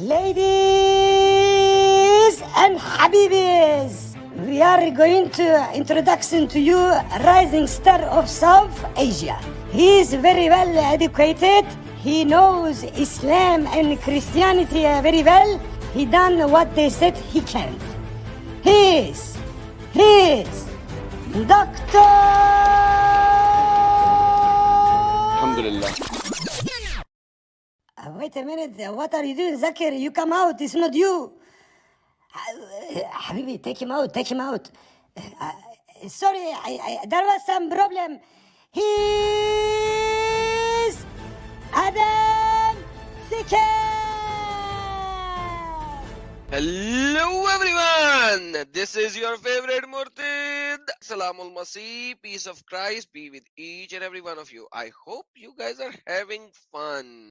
Ladies and Habibis, we are going to introduction to you rising star of South Asia. He is very well educated. He knows Islam and Christianity very well. He done what they said he can. He is Dr. Alhamdulillah. Wait a minute, what are you doing, Zakir? You come out, it's not you. Habibi, take him out. Sorry, there was some problem. He's Adam Sikar. Hello everyone. This is your favorite Murtid. Salamul Masih. Peace of Christ be with each and every one of you. I hope you guys are having fun.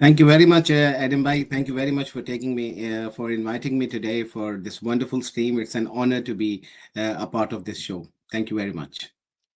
Thank you very much, Adam Bhai. Thank you very much for taking me, for inviting me today for this wonderful stream. It's an honor to be a part of this show. Thank you very much.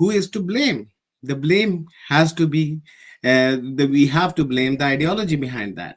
who is to blame? The blame has to be we have to blame the ideology behind that,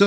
So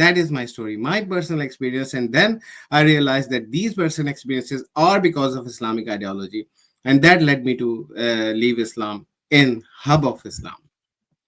that is my story, my personal experience, and then I realized that these personal experiences are because of Islamic ideology, and that led me to leave Islam in hub of Islam.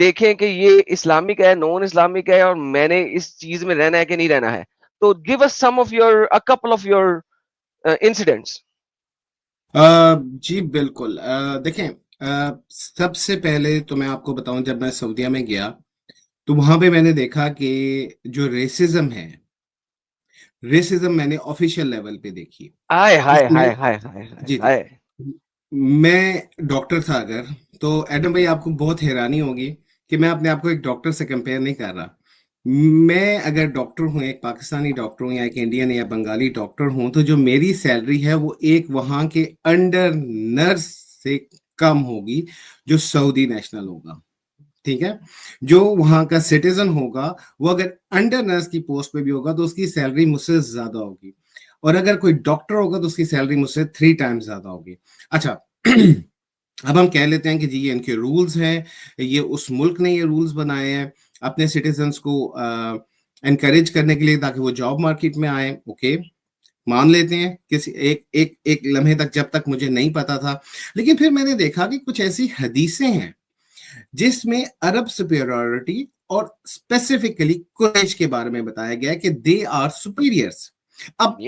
دیکھیں کہ یہ Islamic ہے, naan Islamic ہے, اور میں نے اس چیز میں رہنا ہے کہ نہیں رہنا ہے. تو give us some of your, a couple of your incidents. جی بالکل. دیکھیں, سب سے پہلے تو میں آپ کو بتاؤں, جب میں سعودیہ میں گیا تو وہاں پہ میں نے دیکھا کہ جو ریسزم ہے, ریسزم میں نے آفیشیل لیول پہ دیکھی. ہائے اس ہائے میں ہائے ہائے ہائے جی جی, ہائے. میں ڈاکٹر تھا اگر, تو ایڈم بھائی آپ کو بہت حیرانی ہوگی کہ میں اپنے آپ کو ایک ڈاکٹر سے کمپیئر نہیں کر رہا. میں اگر ڈاکٹر ہوں, ایک پاکستانی ڈاکٹر ہوں یا ایک انڈین یا بنگالی ڈاکٹر ہوں, تو جو میری سیلری ہے وہ ایک وہاں کے انڈر نرس سے کم ہوگی جو سعودی نیشنل ہوگا. ٹھیک ہے, جو وہاں کا سٹیزن ہوگا وہ اگر انڈر نرس کی پوسٹ پہ بھی ہوگا تو اس کی سیلری مجھ سے زیادہ ہوگی, اور اگر کوئی ڈاکٹر ہوگا تو اس کی سیلری مجھ سے 3 ٹائمز زیادہ ہوگی. اچھا, اب ہم کہہ لیتے ہیں کہ جی یہ ان کے رولز ہیں, یہ اس ملک نے یہ رولز بنائے ہیں اپنے سٹیزنز کو انکریج کرنے کے لیے تاکہ وہ جاب مارکیٹ میں آئیں. اوکے, مان لیتے ہیں کسی ایک لمحے تک, جب تک مجھے نہیں پتا تھا. لیکن پھر میں نے دیکھا کہ کچھ ایسی حدیثیں ہیں جس میں عرب سپیریورٹی اور اسپیسیفکلی قریش کے بارے میں بتایا گیا کہ دے آر سپیریئرس. اب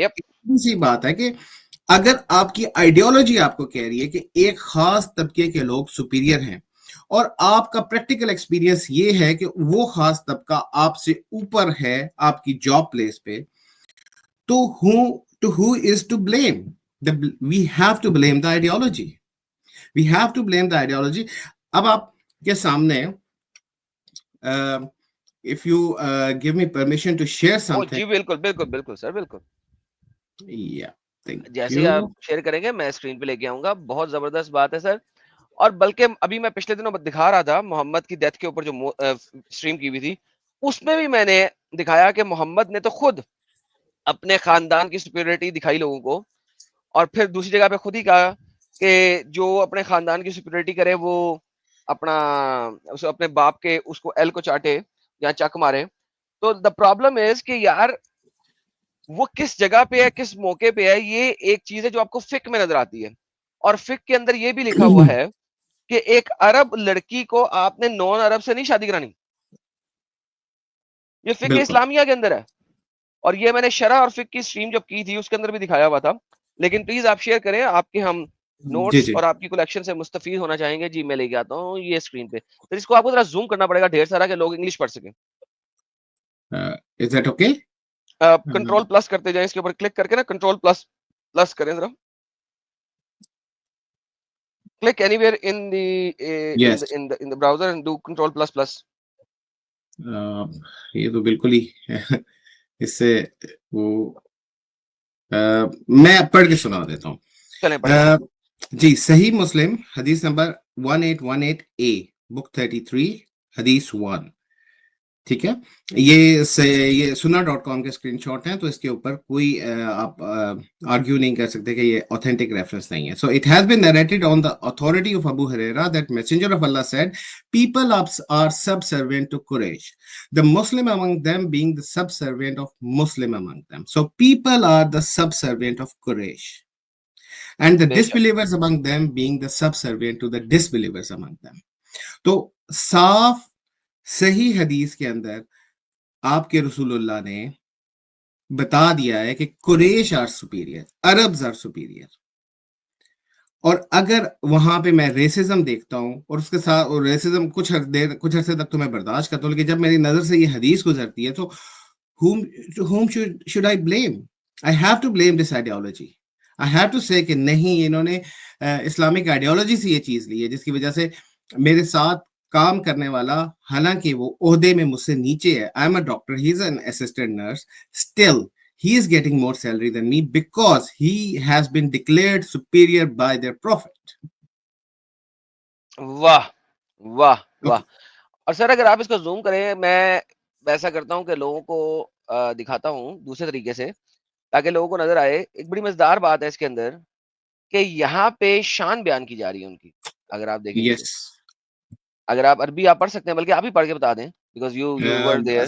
سی بات ہے کہ اگر آپ کی آئیڈیالوجی آپ کو کہہ رہی ہے کہ ایک خاص طبقے کے لوگ سپیریئر ہیں, اور آپ کا پریکٹیکل ایکسپیرینس یہ ہے کہ وہ خاص طبقہ آپ سے اوپر ہے آپ کی جاب پلیس پہ, تو who is to blame? We have to blame the ideology. We have to blame the ideology. اب آپ کے سامنے, if you give me permission to share something. جی بالکل بالکل بالکل سر, بالکل. Yeah, thank جیسے آپ you. شیئر کریں گے میں اسکرین پہ لے کے آؤں گا. بہت زبردست بات ہے سر. اور بلکہ ابھی میں پچھلے دنوں دکھا رہا تھا محمد کی ڈیتھ کے اوپر جو اسٹریم کی ہوئی تھی, اس میں بھی میں نے دکھایا کہ محمد نے تو خود اپنے خاندان کی سپیریورٹی دکھائی لوگوں کو, اور پھر دوسری جگہ پہ خود ہی کہا کہ جو اپنے خاندان کی سپیریورٹی کرے وہ اپنے باپ کے اس کو ایل کو چاٹے یا چک مارے. تو دا پرابلم از کہ یار وہ کس جگہ پہ ہے, کس موقع پہ ہے. یہ ایک چیز ہے جو آپ کو فک میں نظر آتی ہے, اور فک کے اندر یہ بھی لکھا ہوا ہے کہ ایک عرب لڑکی کو آپ نے نان عرب سے نہیں شادی کرانی. یہ فک اسلامیہ کے اندر ہے, اور یہ میں نے شرح اور فک کی اسٹریم جب کی تھی اس کے اندر بھی دکھایا ہوا تھا. لیکن پلیز آپ شیئر کریں, آپ کے ہم نوٹس اور آپ کی کلیکشن سے مستفید ہونا چاہیں گے. جی میں لے کے آتا ہوں یہ اسکرین پہ, پھر اس کو آپ کو ذرا زوم کرنا پڑے گا ڈھیر سارا کہ لوگ انگلش پڑھ سکیں. Is that okay? Control plus کرتے جائیں, اس کے اوپر کلک کر کے نا کنٹرول پلس کریں ذرا. Click anywhere in the browser and do control plus plus. یہ تو بالکل ہی اس سے وہ میں پڑھ کے سنا دیتا ہوں. جی, صحیح مسلم حدیث نمبر 1818A, بک 33, حدیث 1. ٹھیک ہے, یہ sunnah.com کے اسکرین شاٹ ہیں, تو اس کے اوپر کوئی آپ آرگیو نہیں کر سکتے کہ یہ authentic reference نہیں ہے. So it has been narrated on the authority of Abu Huraira that Messenger of Allah said, people are subservient to Quraysh, the Muslim among them being the subservient of Muslim among them. So people are the subservient of Quraysh, and the disbelievers among them being the subservient to the disbelievers among them. تو صاف صحیح حدیث کے اندر آپ کے رسول اللہ نے بتا دیا ہے کہ Quraysh are superior, Arabs are superior. اور اگر وہاں پہ میں ریسزم دیکھتا ہوں, اور اس کے ساتھ ریسزم کچھ عرصے تک تو میں برداشت کرتا ہوں, لیکن جب میری نظر سے یہ حدیث گزرتی ہے تو whom should I blame? I have to blame this ideology. I have to say کہ نہیں, انہوں نے اسلامک آئیڈیالوجی سے یہ چیز لی ہے جس کی وجہ سے میرے ساتھ کام کرنے والا, حالانکہ وہ عہدے میں مجھ سے نیچے ہے, I am a doctor, he is an assistant nurse, still he is getting more salary than me because he has been declared superior by their prophet. واہ واہ واہ. اور سر اگر آپ اس کو زوم کریں, میں ایسا کرتا ہوں کہ لوگوں کو دکھاتا ہوں دوسرے طریقے سے تاکہ لوگوں کو نظر آئے. ایک بڑی مزیدار بات ہے اس کے اندر کہ یہاں پہ شان بیان کی جا رہی ہے ان کی. اگر آپ دیکھیں گے, اگر آپ عربی آپ پڑھ سکتے ہیں, بلکہ آپ ہی پڑھ کے بتا دیں بیکاز یو ور دیئر.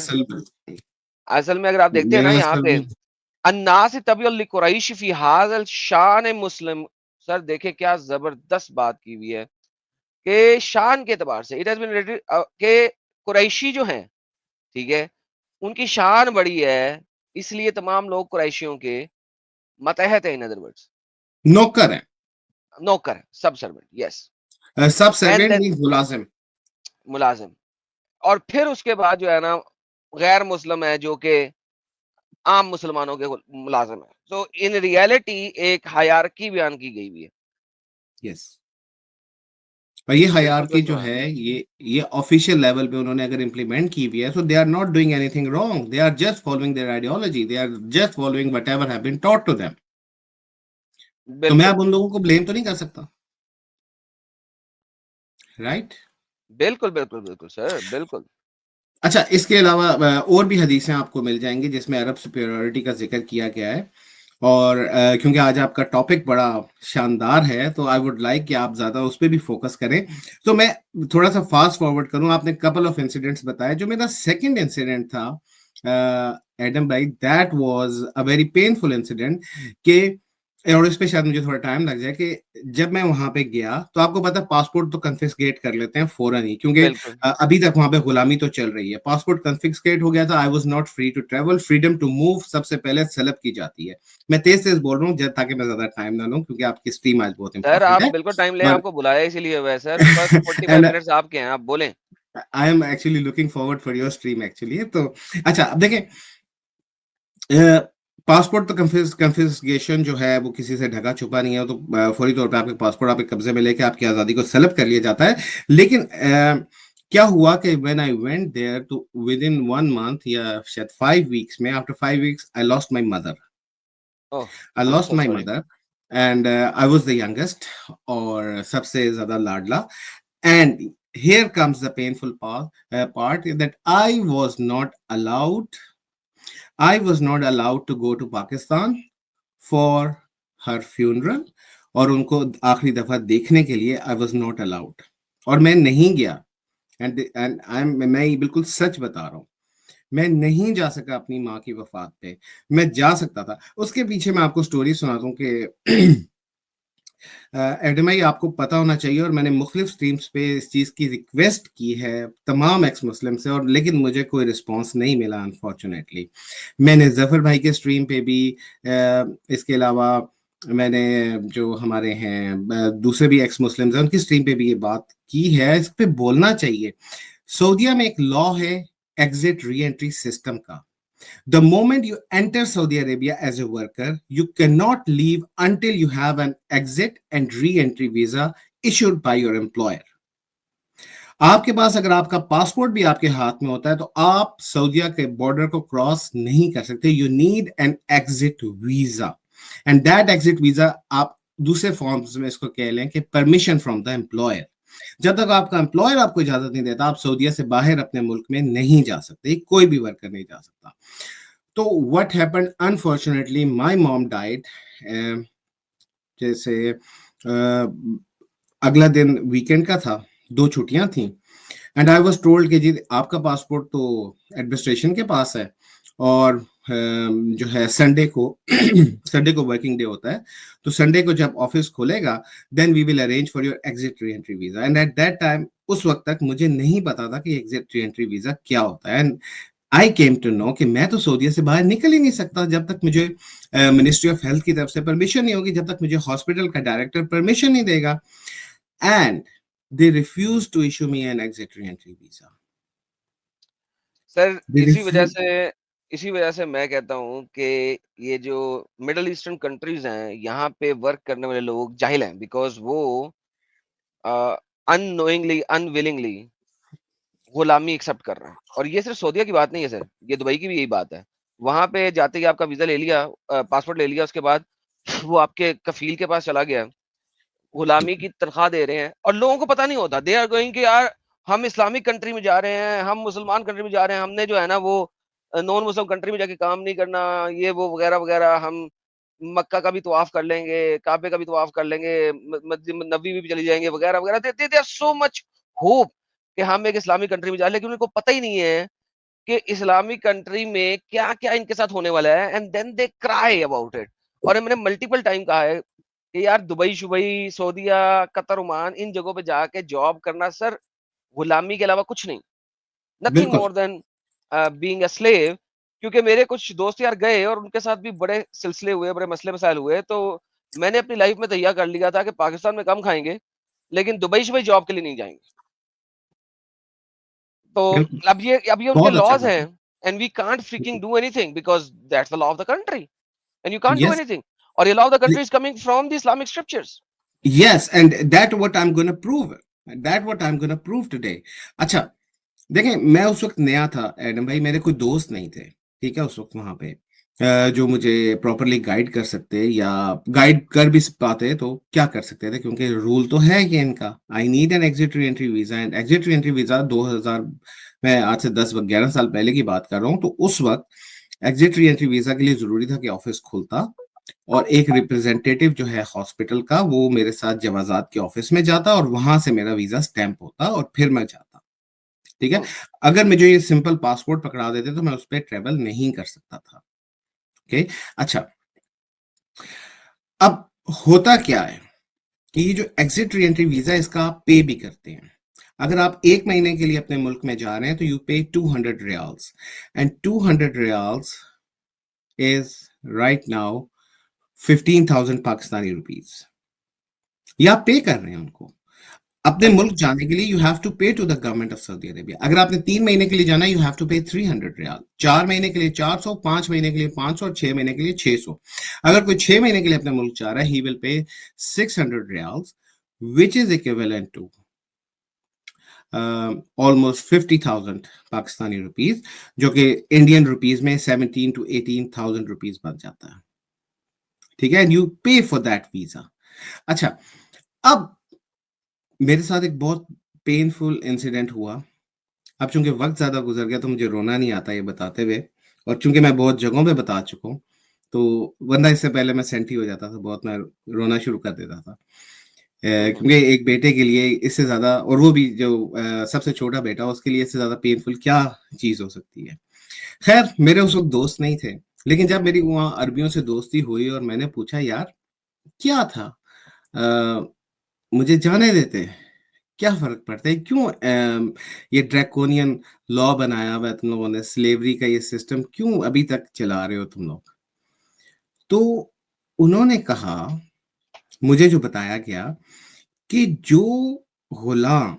اصل میں اگر آپ دیکھتے ہیں نا یہاں پہ الناس تبع لقریش فی ھذا الشان مسلم, سر دیکھیں کیا زبردست بات کی ہوئی ہے. کہ شان کے اعتبار سے اٹ ہیز بین ریلیٹڈ کہ قریشی جو ہیں ٹھیک ہے ان کی شان بڑی ہے اس لیے تمام لوگ قریشیوں کے متحد ہیں. ان ادر ورڈز نوکر ہیں. نوکر ہے, sub servant, yes. Sub and servant then means ملازم. ملازم. اور پھر اس کے بعد جو ہے نا غیر مسلم ہے جو کہ عام مسلمانوں کے ملازم ہے. تو ان ریالٹی ایک ہائرارکی بیان کی گئی ہوئی ہے. یس. اور یہ بالکل ہائرارکی درست جو فرمایا. ہے یہ آفیشیل لیول پہ انہوں نے اگر امپلیمنٹ کی ہوئی ہے so they are not doing anything wrong, they are just following their ideology, they are just following whatever have been taught to them. تو میں بالکل اب ان لوگوں کو بلیم تو نہیں کر سکتا, رائٹ؟ بالکل بالکل بالکل سر, بالکل. اچھا, اس کے علاوہ اور بھی حدیثیں آپ کو مل جائیں گی جس میں عرب سپیریورٹی کا ذکر کیا گیا ہے, اور کیونکہ آج آپ کا ٹاپک بڑا شاندار ہے تو آئی ووڈ لائک کہ آپ زیادہ اس پہ بھی فوکس کریں. تو میں تھوڑا سا فاسٹ فارورڈ کروں. آپ نے کپل آف انسیڈنٹس بتائے. جو میرا سیکنڈ انسیڈنٹ تھا ایڈم بھائی, that was a very painful incident. کہ اور اس پہ شاید مجھے تھوڑا ٹائم لگ جائے کہ جب میں وہاں پہ گیا تو آپ کو پتا پاسپورٹ تو کنفسکیٹ کر لیتے ہیں فوراً ہی, کیونکہ بالکل ابھی تک وہاں پہ غلامی تو چل رہی ہے. پاسپورٹ کنفسکیٹ ہو گیا تھا. I was not free to travel. Freedom to move سب سے پہلے سلب کی جاتی ہے. میں تیز تیز بول رہا ہوں تاکہ میں زیادہ ٹائم نہ لوں, کیونکہ آپ کی اسٹریم آج بہت سر, امپورٹنٹ آپ ہے. بالکل ٹائم لیں, آپ کو بلایا اسی لیے ہوا ہے سر. فرسٹ 45 اینڈ منٹس آپ کے ہیں, آپ بولیں. I am actually looking forward for your stream actually. تو اچھا, اب دیکھیں, پاسپورٹ تو کنفسکیشن جو ہے وہ کسی سے ڈھکا چھپا نہیں ہے. تو فوری طور پہ آپ کے پاسپورٹ آپ کے قبضے میں لے کے آپ کی آزادی کو سلب کر لیا جاتا ہے. لیکن کیا ہوا کہ when I went there to within 1 month یا شاید 5 weeks میں, after 5 weeks I lost my mother. Oh, I I am lost so my sorry. mother and I was the youngest اور سب سے زیادہ لاڈلا. And here comes the painful part that I was not allowed to go to Pakistan for her funeral. اور ان کو آخری دفعہ دیکھنے کے لیے I was not allowed. اور میں نہیں گیا. میں بالکل سچ بتا رہا ہوں, میں نہیں جا سکا اپنی ماں کی وفات پہ. میں جا سکتا تھا. اس کے پیچھے میں آپ کو سٹوری سناتا ہوں کہ ایڈمائی آپ کو پتا ہونا چاہیے, اور میں نے مختلف سٹریمز پہ اس چیز کی ریکویسٹ کی ہے تمام ایکس مسلم سے, اور لیکن مجھے کوئی رسپانس نہیں ملا انفارچونیٹلی. میں نے ظفر بھائی کے سٹریم پہ بھی, اس کے علاوہ میں نے جو ہمارے ہیں دوسرے بھی ایکس مسلمز ہیں ان کی سٹریم پہ بھی یہ بات کی ہے. اس پہ بولنا چاہیے. سعودیہ میں ایک لا ہے ایگزٹ ری انٹری سسٹم کا. The moment you enter Saudi Arabia as a worker, you cannot leave until you have an exit and re-entry visa issued by your employer. آپ کے پاس اگر آپ کا پاسپورٹ بھی آپ کے ہاتھ میں ہوتا ہے تو آپ سعودیہ کے بارڈر کو کراس نہیں کر سکتے. You need an exit visa. And that exit visa آپ دوسرے فارمز میں اس کو کہہ لیں کہ permission from the employer. جب تک آپ کا امپلائر آپ کو اجازت نہیں دیتا, آپ سعودیہ سے باہر اپنے ملک میں نہیں جا سکتے. کوئی بھی ورکر نہیں جا سکتا. تو what happened, unfortunately my mom died. جیسے اگلا دن ویکینڈ کا تھا, 2 چھٹیاں تھیں, اینڈ آئی واز ٹولڈ کہ جی آپ کا پاسپورٹ تو ایڈمنسٹریشن کے پاس ہے, اور جو ہے سنڈے کو ورکنگ ڈے ہوتا ہے, تو سنڈے کو جب آفس کھولے گا then we will arrange for your exit re entry visa. And at that time, اس وقت تک مجھے نہیں پتا تھا کہ ایگزٹ ری انٹری ویزا کیا ہوتا ہے. And I came to know کہ میں تو سعودیہ سے باہر نکل ہی نہیں سکتا جب تک مجھے منسٹری آف ہیلتھ کی طرف سے پرمیشن نہیں ہوگی, جب تک مجھے ہاسپٹل کا ڈائریکٹر پرمیشن نہیں دے گا. And they refused to issue me an exit re-entry visa. Sir اسی وجہ سے میں کہتا ہوں کہ یہ جو مڈل ایسٹرن کنٹریز ہیں یہاں پہ ورک کرنے والے لوگ جاہل ہیں, بیکاز وہ unknowingly unwillingly غلامی ایکسپٹ کر رہے ہیں. اور یہ صرف سعودیہ کی بات نہیں ہے سر, یہ دبئی کی بھی یہی بات ہے. وہاں پہ جاتے ہی آپ کا ویزا لے لیا, پاسپورٹ لے لیا, اس کے بعد وہ آپ کے کفیل کے پاس چلا گیا, غلامی کی تنخواہ دے رہے ہیں, اور لوگوں کو پتہ نہیں ہوتا. دے آر گوئنگ کہ یار ہم اسلامک کنٹری میں جا رہے ہیں, ہم مسلمان کنٹری میں جا رہے ہیں, ہم نے جو ہے نا وہ نان مسلم کنٹری میں جا کے کام نہیں کرنا, یہ وہ وغیرہ وغیرہ. ہم مکہ کا بھی طواف کر لیں گے, کعبے کا بھی طواف کر لیں گے, مسجد نبوی بھی چلی جائیں گے وغیرہ وغیرہ. They are so much hope کہ ہم ایک اسلامک کنٹری میں جا, لیکن ان کو پتہ ہی نہیں ہے کہ اسلامک کنٹری میں کیا کیا ان کے ساتھ ہونے والا ہے. اینڈ دین دے کرائے اباؤٹ اٹ. اور میں نے ملٹیپل ٹائم کہا ہے کہ یار دبئی شبئی سعودیہ قطر عمان ان جگہوں پہ جا کے جاب کرنا سر غلامی کے علاوہ کچھ نہیں, نتھنگ بالکل مور دین بینگ اے سلیو. کیونکہ میرے کچھ دوست یار گئے اور ان کے ساتھ بھی بڑے سلسلے ہوئے, بڑے مسئلے مسائل ہوئے, تو میں نے اپنی لائف میں تیار کر لیا تھا کہ پاکستان میں کم کھائیں گے لیکن دبئی شبئی جاب کے لیے نہیں جائیں گے. تو بالکل اب یہ ان کے بہت اچھا لاز کرتے ہیں, and we can't freaking do anything because that's the law of the country and you can't do yes anything, or the law of the country is coming from the Islamic scriptures. yes and that what I'm going to prove, that what I'm going to prove today. اچھا دیکھیں میں اس وقت نیا تھا Adam بھائی, میرے کوئی دوست نہیں تھے ٹھیک ہے اس وقت وہاں پہ جو مجھے پراپرلی گائیڈ کر سکتے یا گائیڈ کر بھی پاتے تو کیا کر سکتے تھے, کیونکہ رول تو ہے کہ ان کا I need an exit re entry visa. And exit re entry visa 2000 میں آج سے 10-11 سال پہلے کی بات کر رہا ہوں, تو اس وقت ایگزٹ ری انٹری ویزا کے لیے ضروری تھا کہ آفس کھلتا اور ایک ریپرزینٹیٹیو جو ہے ہاسپٹل کا وہ میرے ساتھ جوازات کے آفس میں جاتا اور وہاں سے میرا ویزا سٹیمپ ہوتا اور پھر میں جاتا. ٹھیک ہے, اگر مجھے یہ سمپل پاسپورٹ پکڑا دیتے تو میں اس پہ ٹریول نہیں کر سکتا تھا. اچھا اب ہوتا کیا ہے کہ یہ جو ایگزٹ ری انٹری ویزا اس کا آپ پے بھی کرتے ہیں. اگر آپ ایک مہینے کے لیے اپنے ملک میں جا رہے ہیں تو you pay 200 riyals, and 200 riyals is right now 15,000 Pakistani rupees. یہ آپ پے کر رہے ہیں ان کو اپنے ملک جانے کے لیے. You have to pay to the government of Saudi Arabia. اگر آپ نے 3 مہینے کے لیے جانا ہے you have to pay 300 riyal, 4 مہینے کے لیے 400, 5 مہینے کے لیے 500 اور 6 مہینے کے لیے 600. اگر کوئی 6 مہینے کے لیے اپنے ملک جا رہا ہے ہی ول پے 600 ریالز which is equivalent to almost 50,000 Pakistani rupees, جو کہ انڈین روپیز میں 17,000 to 18,000 روپیز بن جاتا ہے. ٹھیک ہے, you pay for that visa. اچھا اب میرے ساتھ ایک بہت پینفل انسیڈنٹ ہوا. اب چونکہ وقت زیادہ گزر گیا تو مجھے رونا نہیں آتا یہ بتاتے ہوئے, اور چونکہ میں بہت جگہوں پہ بتا چکا ہوں تو ورنہ اس سے پہلے میں سینٹی ہو جاتا تھا, بہت میں رونا شروع کر دیتا تھا, کیونکہ ایک بیٹے کے لیے اس سے زیادہ, اور وہ بھی جو سب سے چھوٹا بیٹا اس کے لیے اس سے زیادہ پینفل کیا چیز ہو سکتی ہے. خیر میرے اس وقت دوست نہیں تھے, لیکن جب میری وہاں عربیوں سے دوستی ہوئی اور میں نے پوچھا یار کیا تھا, مجھے جانے دیتے, کیا فرق پڑتا ہے, کیوں یہ ڈریکونین لا بنایا ہوا ہے تم لوگوں نے, سلیوری کا یہ سسٹم کیوں ابھی تک چلا رہے ہو تم لوگ. تو انہوں نے کہا, مجھے جو بتایا گیا کہ جو غلام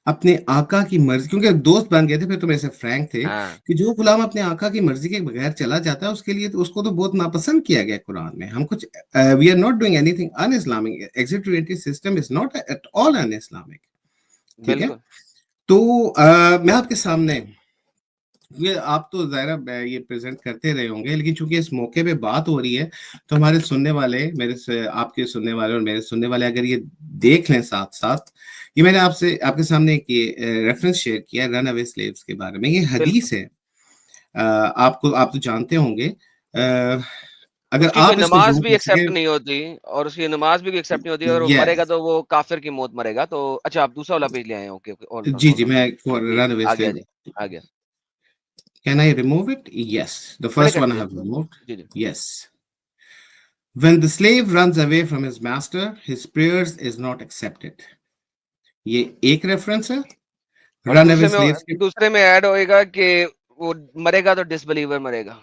اپنے آقا کی مرضی, کیونکہ دوست بن گئے تھے پھر تو میرے سے فرینک تھے, کہ جو غلام اپنے آقا کی مرضی کے بغیر چلا جاتا ہے اس کے لیے تو اس کو تو بہت ناپسند کیا گیا قرآن میں. ہم کچھ we are not doing anything un-Islamic. Exit re entry system is not at all un-Islamic. ٹھیک ہے, تو میں آپ کے سامنے, یہ آپ تو ظاہر یہ پریزنٹ کرتے رہے ہوں گے, لیکن چونکہ اس موقع پہ بات ہو رہی ہے تو ہمارے سننے والے, میرے آپ کے سننے والے اور میرے سننے والے اگر یہ دیکھ لیں ساتھ ساتھ, یہ میں نے آپ کے سامنے ایک ریفرنس شیئر کیا رن اوے سلیوز کے بارے میں. یہ حدیث ہے, آپ تو جانتے ہوں گے, اگر آپ نماز بھی ایکسپٹ نہیں ہوتی, اور اس کی نماز بھی ایکسپٹ نہیں ہوتی, اور مرے گا تو وہ کافر کی موت مرے گا. تو اچھا آپ دوسرا والا پیج لے آئے ہیں. اوکے جی میں رن اوے سلیو آ گیا. Can I remove it? Yes. The first one I have removed. Yes. When the slave runs away from his master, his prayers is not accepted. یہ ایک ریفرنس ہے. Run away slaves. دوسرے میں add ہوئے گا کہ وہ مرے گا تو ڈس بلیور مرے گا.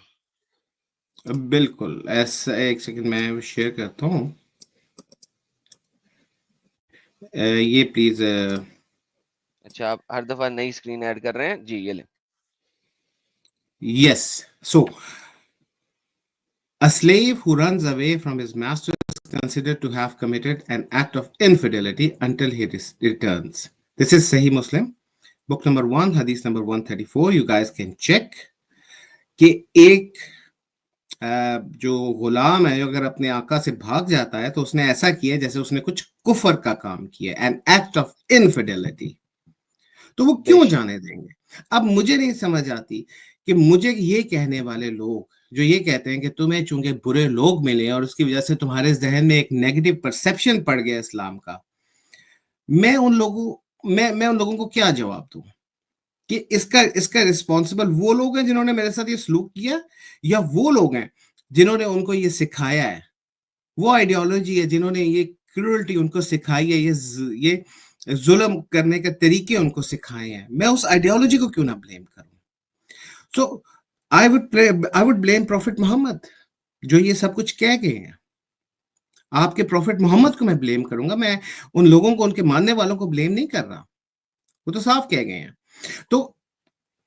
بالکل ایسا, ایک سیکنڈ میں شیئر کرتا ہوں یہ پلیز. اچھا آپ ہر دفعہ نئی اسکرین ایڈ کر رہے ہیں جی, یہ لیں. Yes. So, a slave who runs away from his master is considered to have committed an act of infidelity until he returns. This is Sahih Muslim, book number 1, hadith number 134. You guys can check. کہ ایک جو غلام ہے جو اگر اپنے آقا سے بھاگ جاتا ہے تو اس نے ایسا کیا جیسے اس نے کچھ کفر کا کام کیا, an act of infidelity. تو وہ کیوں جانے دیں گے؟ اب مجھے نہیں سمجھ آتی کہ مجھے یہ کہنے والے لوگ جو یہ کہتے ہیں کہ تمہیں چونکہ برے لوگ ملے اور اس کی وجہ سے تمہارے ذہن میں ایک نیگیٹو پرسپشن پڑ گیا اسلام کا, میں ان لوگوں کو کیا جواب دوں کہ اس کا رسپانسبل وہ لوگ ہیں جنہوں نے میرے ساتھ یہ سلوک کیا, یا وہ لوگ ہیں جنہوں نے ان کو یہ سکھایا ہے, وہ آئیڈیالوجی ہے جنہوں نے یہ کرولٹی ان کو سکھائی ہے, یہ ظلم کرنے کے طریقے ان کو سکھائے ہیں, میں اس آئیڈیالوجی کو کیوں نہ بلیم کروں. سو آئی وڈ بلیم پروفٹ محمد جو یہ سب کچھ کہہ گئے ہیں. آپ کے پروفٹ محمد کو میں بلیم کروں گا, میں ان لوگوں کو, ان کے ماننے والوں کو بلیم نہیں کر رہا, وہ تو صاف کہہ گئے ہیں. تو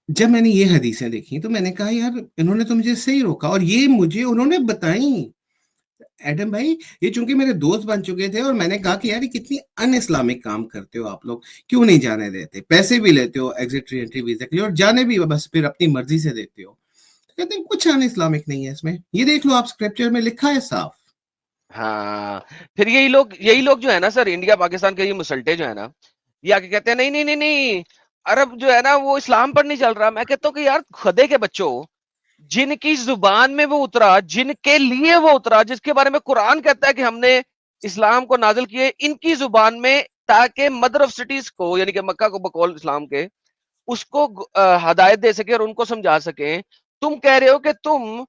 جب میں نے یہ حدیثیں دیکھی تو میں نے کہا یار انہوں نے تو مجھے صحیح روکا, اور یہ مجھے انہوں نے بتائیں. ایڈم بھائی یہ چونکہ میرے دوست بن چکے تھے, اور میں نے کہا کہ یار یہ کتنی ان اسلامک کام کرتے ہو آپ لوگ, کیوں نہیں جانے دیتے, پیسے بھی لیتے ہو ایگزٹ ری انٹری ویزا کے لیے اور جانے بھی بس پھر اپنی مرضی سے دیتے ہو. کہتے ہیں کچھ ان اسلامک نہیں ہے اس میں, یہ دیکھ لو آپ اسکرپچر میں لکھا ہے صاف. ہاں پھر یہی لوگ جو ہے نا سر, انڈیا پاکستان کے یہ مسلٹے جو ہے نا, یہ آگے کہتے ہیں نہیں نہیں نہیں نہیں عرب جو ہے نا وہ اسلام پر نہیں چل رہا. میں کہتا ہوں کہ یار خدے کے بچوں, جن کی زبان میں وہ اترا, جن کے لیے وہ اترا, جس کے بارے میں قرآن کہتا ہے کہ ہم نے اسلام کو نازل کیے ان کی زبان میں, تاکہ مدر آف سٹیز کو یعنی کہ مکہ کو بقول اسلام کے اس کو ہدایت دے سکے اور ان کو سمجھا سکیں. تم کہہ رہے ہو کہ تم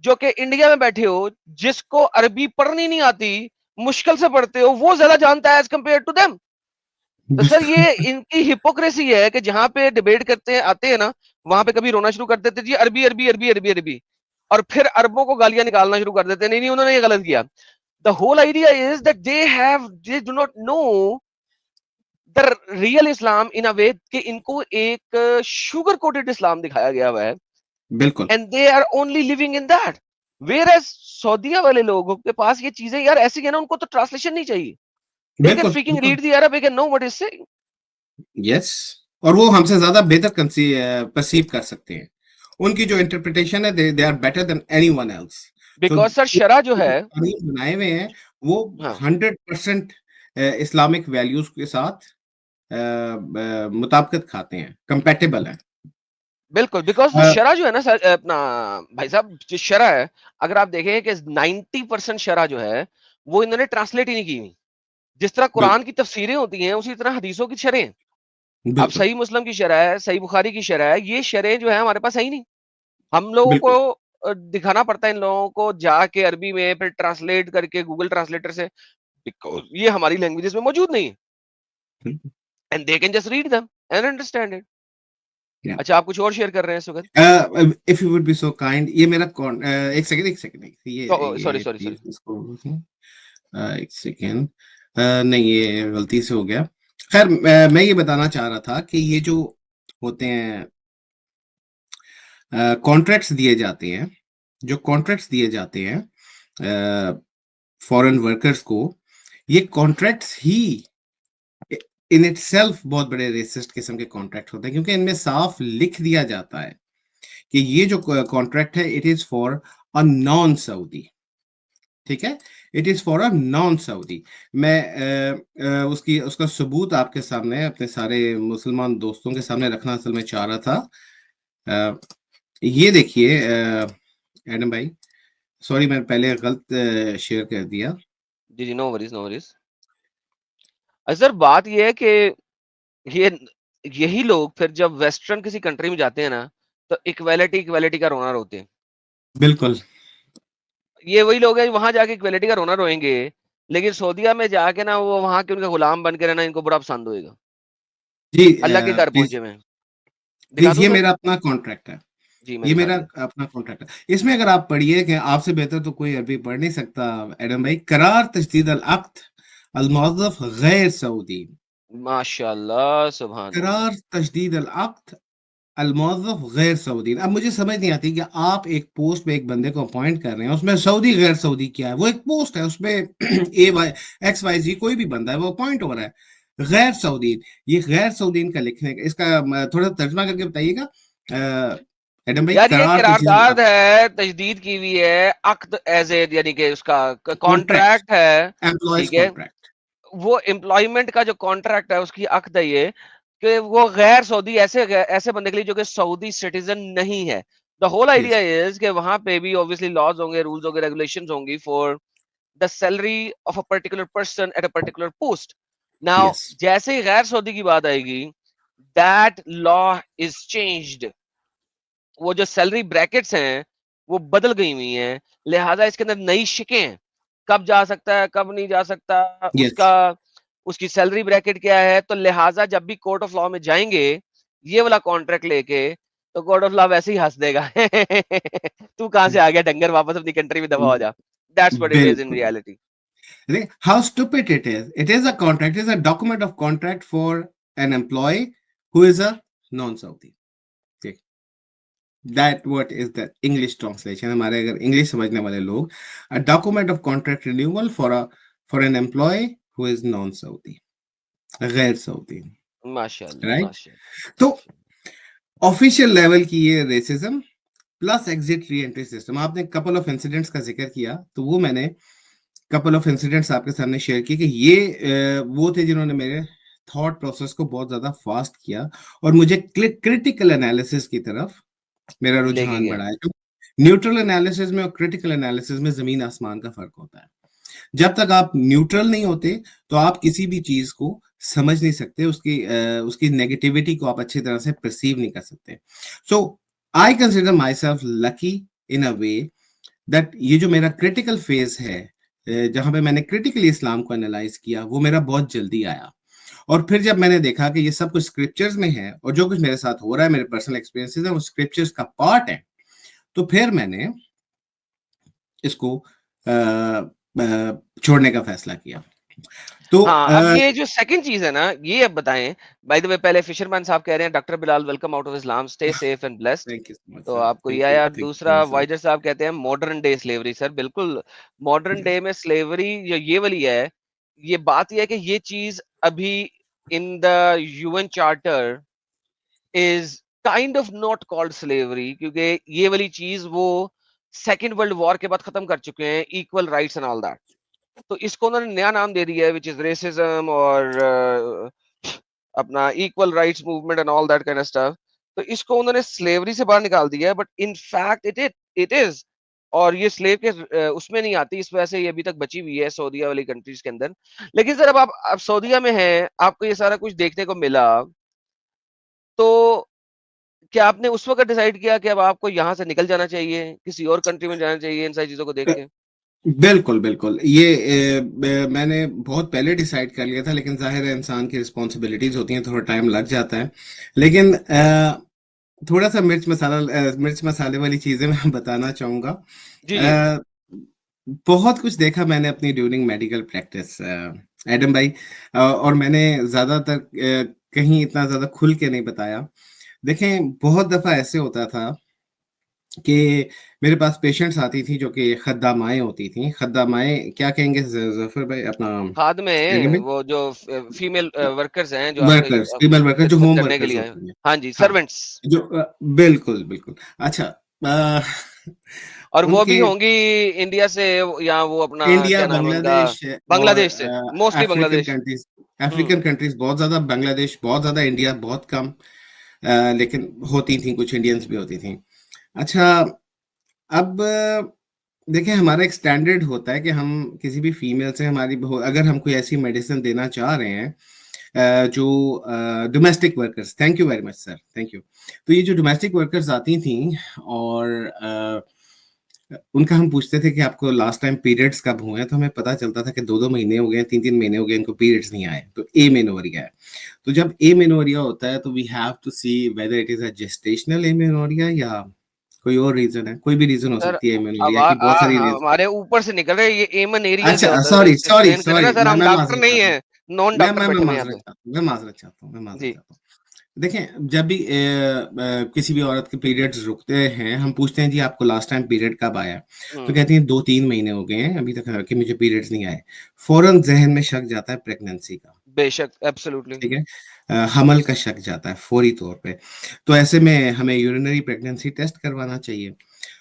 جو کہ انڈیا میں بیٹھے ہو, جس کو عربی پڑھنی نہیں آتی, مشکل سے پڑھتے ہو, وہ زیادہ جانتا ہے ایز کمپیئر ٹو دیم. تو سر یہ ان کی ہپوکریسی ہے کہ جہاں پہ ڈیبیٹ کرتے ہیں آتے ہیں نا, وہاں پہ کبھی رونا شروع کر دیتے جی عربی عربی عربی عربی عربی, اور پھر عربوں کو گالیاں نکالنا شروع کر دیتے, نہیں نہیں انہوں نے یہ غلط کیا. The whole idea is that they do not know the real Islam in a way کہ ان کو ایک sugar coated اسلام دکھایا گیا ہوا ہے, بالکل and they are only living in that. Whereas سعودیہ والے لوگوں کے پاس یہ چیزیں یار ایسی ہیں نا, ان کو تو ٹرانسلیشن نہیں چاہیے. They can freaking read the Arab, they can know what is saying. یس, اور وہ ہم سے زیادہ بہتر پرسیو کر سکتے ہیں. ان کی جو انٹرپریٹیشن ہے they are better than anyone else. Because سر شرع جو ہے بنائے ہوئے ہیں وہ 100% اسلامک ویلیوز کے ساتھ مطابقت کھاتے ہیں, کمپیٹیبل ہیں. بالکل, بیکاز وہ شرح جو ہے نا سر اپنا بھائی صاحب, جو شرح ہے اگر آپ دیکھیں کہ 90% شرح جو ہے وہ انہوں نے ٹرانسلیٹ ہی نہیں کی ہوئی. جس طرح قرآن کی تفسیریں ہوتی ہیں اسی طرح حدیثوں کی شرح. اب صحیح مسلم کی شرح ہے, صحیح بخاری کی شرح ہے, یہ شرح جو ہے ہمارے پاس ہے ہی نہیں. ہم لوگوں کو دکھانا پڑتا ہے ان لوگوں کو جا کے عربی میں, پھر ٹرانسلیٹ کر کے گوگل ٹرانسلیٹر سے, یہ ہماری لینگویجز میں موجود نہیں ہے. And they can just read them and understand it. اچھا آپ کچھ اور شیئر کر رہے ہیں اس وقت؟ if you would be so kind, یہ میرا ایک سیکنڈ نہیں, یہ غلطی سے ہو گیا. خیر میں یہ بتانا چاہ رہا تھا کہ یہ جو ہوتے ہیں کانٹریکٹس دیے جاتے ہیں فورن ورکرز کو, یہ contracts he in it self بہت بڑے ریسسٹ قسم کے کانٹریکٹ ہوتے ہیں, کیونکہ ان میں صاف لکھ دیا جاتا ہے کہ یہ جو کانٹریکٹ ہے it is for a non Saudi. ٹھیک ہے, it is for a non Saudi. میں اس کا ثبوت آپ کے سامنے اپنے سارے مسلمان دوستوں کے سامنے رکھنا اصل میں چاہ رہا تھا. یہ دیکھیے ایڈم بھائی, سوری میں پہلے غلط شیئر کر دیا. جی نو وریز نو وریز. سر بات یہ ہے کہ یہی لوگ پھر جب ویسٹرن کسی کنٹری میں جاتے ہیں نا تو ایکویلٹی کا رونا روتے ہیں. بالکل, یہ وہی لوگ ہیں وہاں جا کے ایکویلٹی کا رونا روئیں گے, لیکن سعودیہ میں جا کے نا وہ وہاں کے ان کا غلام بن کے رہنا ان کو بڑا پسند ہوئے گا. جی اللہ کے گھر پہنچے میں یہ میرا اپنا کانٹریکٹ ہے, یہ میرا اپنا کانٹریکٹ ہے. اس میں اگر آپ پڑھیے کہ آپ سے بہتر تو کوئی عربی پڑھ نہیں سکتا ایڈم بھائی, قرار تجدید العقد الموظف غیر سعودی. ماشاء اللہ سبحان اللہ. قرار تجدید العقد الموظف غیر سعودی. اب مجھے سمجھ نہیں آتی کہ آپ ایک پوسٹ میں ایک بندے کو اپوائنٹ کر رہے ہیں, اس میں سعودی غیر سعودی کیا ہے؟ وہ ایک پوسٹ ہے, اس میں XYZ کوئی بھی بندہ ہے وہ اپوائنٹ ہو رہا ہے. غیر سعودین, یہ غیر سعودین کا لکھنے کا اس کا تھوڑا ترجمہ کر کے بتائیے گا ایڈم بھائی. یار یہ قرارداد ہے, تجدید کی ہوئی ہے, عقد ایز اے یعنی کہ اس کا کانٹریکٹ ہے, ٹھیک ہے, وہ امپلائمنٹ کا جو کانٹریکٹ ہے اس کی عقد ہے یہ کہ وہ غیر سعودی ایسے بندے کے لیے جو کہ سعودی سٹیزن نہیں ہے. دا ہول آئیڈیا از کہ وہاں پہ بھی obviously laws ہوں گے, رولز ہوں گے, ریگولیشنز ہوں گی for the salary of a particular person at a particular post. Now جیسے ہی غیر سعودی کی بات آئے گی that law is changed. وہ جو سیلری بریکٹس ہیں وہ بدل گئی ہوئی ہیں, لہٰذا اس کے اندر نئی شکیں ہیں. کب جا سکتا ہے کب نہیں جا سکتا, Yes. اس کی سیلری بریکٹ کیا ہے. تو لہٰذا جب بھی کورٹ آف لا میں جائیں گے یہ والا کانٹریکٹ لے کے, تو کورٹ آف لا ویسے ہی ہنس دے گا تو کہاں سے آ گیا ڈنگر, واپس اپنی کنٹری میں دفع ہو جا. That's what it is in reality. How stupid it is. It is a contract. It is a document of contract for an employee who is a non-Saudi. Okay. That what is the English translation. ہمارے اگر English سمجھنے والے لوگ, a document of contract renewal for an employee who is non-Saudi, غیر سعودی. ماشاءاللہ Right. ماشاءاللہ. تو official level کی یہ ریسزم پلس ایگزٹ ری انٹری سسٹم. آپ نے کپل آف انسیڈنٹس کا ذکر کیا, تو وہ میں نے کپل آف انسیڈنٹس آپ کے سامنے شیئر کی کہ یہ وہ تھے جنہوں نے میرے تھاٹ پروسیس کو بہت زیادہ فاسٹ کیا اور مجھے کریٹیکل انالیسس کی طرف میرا رجحان بڑھایا. نیوٹرل انالیسس میں اور کریٹیکل انالیسس میں زمین آسمان کا فرق ہوتا ہے. جب تک آپ نیوٹرل نہیں ہوتے تو آپ کسی بھی چیز کو سمجھ نہیں سکتے, اس کی نیگیٹیوٹی کو آپ اچھی طرح سے پرسیو نہیں کر سکتے. So I consider myself lucky in a way that یہ جو میرا کریٹیکل فیز ہے جہاں پہ میں نے کریٹیکلی اسلام کو انالائز کیا, وہ میرا بہت جلدی آیا. اور پھر جب میں نے دیکھا کہ یہ سب کچھ اسکرپچرز میں ہے اور جو کچھ میرے ساتھ ہو رہا ہے, میرے پرسنل ایکسپیرینسز ہیں, وہ اسکرپچرز کا پارٹ ہے, تو پھر میں نے اس کو چھوڑنے کا فیصلہ کیا. تو اب یہ جو سیکنڈ چیز ہے نا, یہ اب بتائیں. بائی دا وے پہلے فشرمین صاحب کہہ رہے ہیں doctor Bilal welcome out of Islam, stay safe and blessed. تو آپ کو یہ آیا. دوسرا وائجر صاحب کہتے ہیں ماڈرن ڈے سلیوری. سر بالکل ماڈرن ڈے میں سلیوری یہ والی ہے. یہ بات یہ ہے کہ یہ چیز ابھی ان دا UN charter is kind of not called slavery, کیونکہ یہ والی چیز وہ سیکنڈ ورلڈ وار کے بعد ختم کر چکے ہیں, equal rights and all that. تو اس کو انہوں نے نیا نام دے دیا ہے which is racism اور اپنا equal rights movement and all that kind of stuff. تو اس کو انہوں نے slavery سے باہر نکال دیا ہے, but in fact it is. اور یہ slave کے اس میں نہیں آتی, اس وجہ سے یہ ابھی تک بچی ہوئی ہے سعودیہ والی کنٹریز کے اندر. لیکن سر اب آپ سعودیہ میں ہیں, آپ کو یہ سارا کچھ دیکھنے کو ملا, تو کیا آپ نے اس وقت ڈیسائیڈ کیا کہ اب آپ کو یہاں سے نکل جانا چاہیے, کسی اور کنٹری میں جانا چاہیے ان ساری چیزوں کو دیکھ کے؟ بالکل بالکل, یہ میں نے بہت پہلے ڈیسائیڈ کر لیا تھا, لیکن ظاہر ہے انسان کی رسپانسبلٹیز ہوتی ہیں, تھوڑا ٹائم لگ جاتا ہے. لیکن تھوڑا سا مرچ مسالے والی چیزیں میں بتانا چاہوں گا. بہت کچھ دیکھا میں نے اپنی ڈیورنگ میڈیکل پریکٹس ایڈم بھائی, اور میں نے زیادہ تر کہیں اتنا زیادہ کھل کے نہیں بتایا. دیکھیں بہت دفعہ ایسے ہوتا تھا کہ میرے پاس پیشنٹس آتی تھی جو کہ خدامائیں ہوتی تھیں. خدامائیں کیا کہیں گے ظفر بھائی؟ اپنا خادمیں, وہ جو فیمیل ورکرز ہیں, جو فیمیل ورکر جو ہوم ورکرز ہوتے ہیں. ہاں جی, سرونٹس. جو بالکل بالکل. اچھا, اور وہ بھی ہوں گی انڈیا سے یا وہ اپنا انڈیا, بنگلہ دیش سے, موسٹلی بنگلہ دیش. افریقن کنٹریز بہت زیادہ, بنگلہ دیش بہت زیادہ, انڈیا بہت کم, لیکن ہوتی تھیں, کچھ انڈینز بھی ہوتی تھیں. اچھا, اب دیکھیں ہمارا ایک سٹینڈرڈ ہوتا ہے کہ ہم کسی بھی فیمیل سے ہماری اگر ہم کوئی ایسی میڈیسن دینا چاہ رہے ہیں جو domestic workers, thank you very much sir, thank you. تو یہ جو ڈومیسٹک ورکرز آتی تھیں اور ان کا ہم پوچھتے تھے کہ آپ کو لاسٹ ٹائم پیریڈس کب ہوئے ہیں, تو ہمیں پتہ چلتا تھا کہ 2 مہینے ہو گئے, 3 مہینے ہو گئے ان کو پیریڈس نہیں آئے, تو اے مینوریا ہے. تو جب اے مینوریا ہوتا ہے تو we have to see whether it is a gestational amenorrhoea یا کوئی اور ریزن ہے. کوئی بھی ریزن ہو سکتی ہے مینوریا کی, بہت ساری ریزن ہمارے اوپر سے نکل رہے یہ ایمن ایریا. اچھا سوری سر, ہم ڈاکٹر نہیں ہیں, نان ڈاکٹر بیٹھے ہیں یہاں پہ. میں معذرت چاہتا ہوں. دیکھیں جب بھی کسی بھی عورت کے پیریڈز رکتے ہیں, ہم پوچھتے ہیں جی آپ کو لاسٹ ٹائم پیریڈ کب آیا, تو کہتی ہیں 2-3 مہینے ہو گئے ہیں ابھی تک کہ مجھے پیریڈز نہیں آئے. فوراً ذہن میں شک جاتا ہے پریگننسی کا. بے شک, ایبسولوٹلی. ٹھیک ہے, حمل کا شک جاتا ہے فوری طور پہ. تو ایسے میں ہمیں یورینری پریگننسی ٹیسٹ کروانا چاہیے.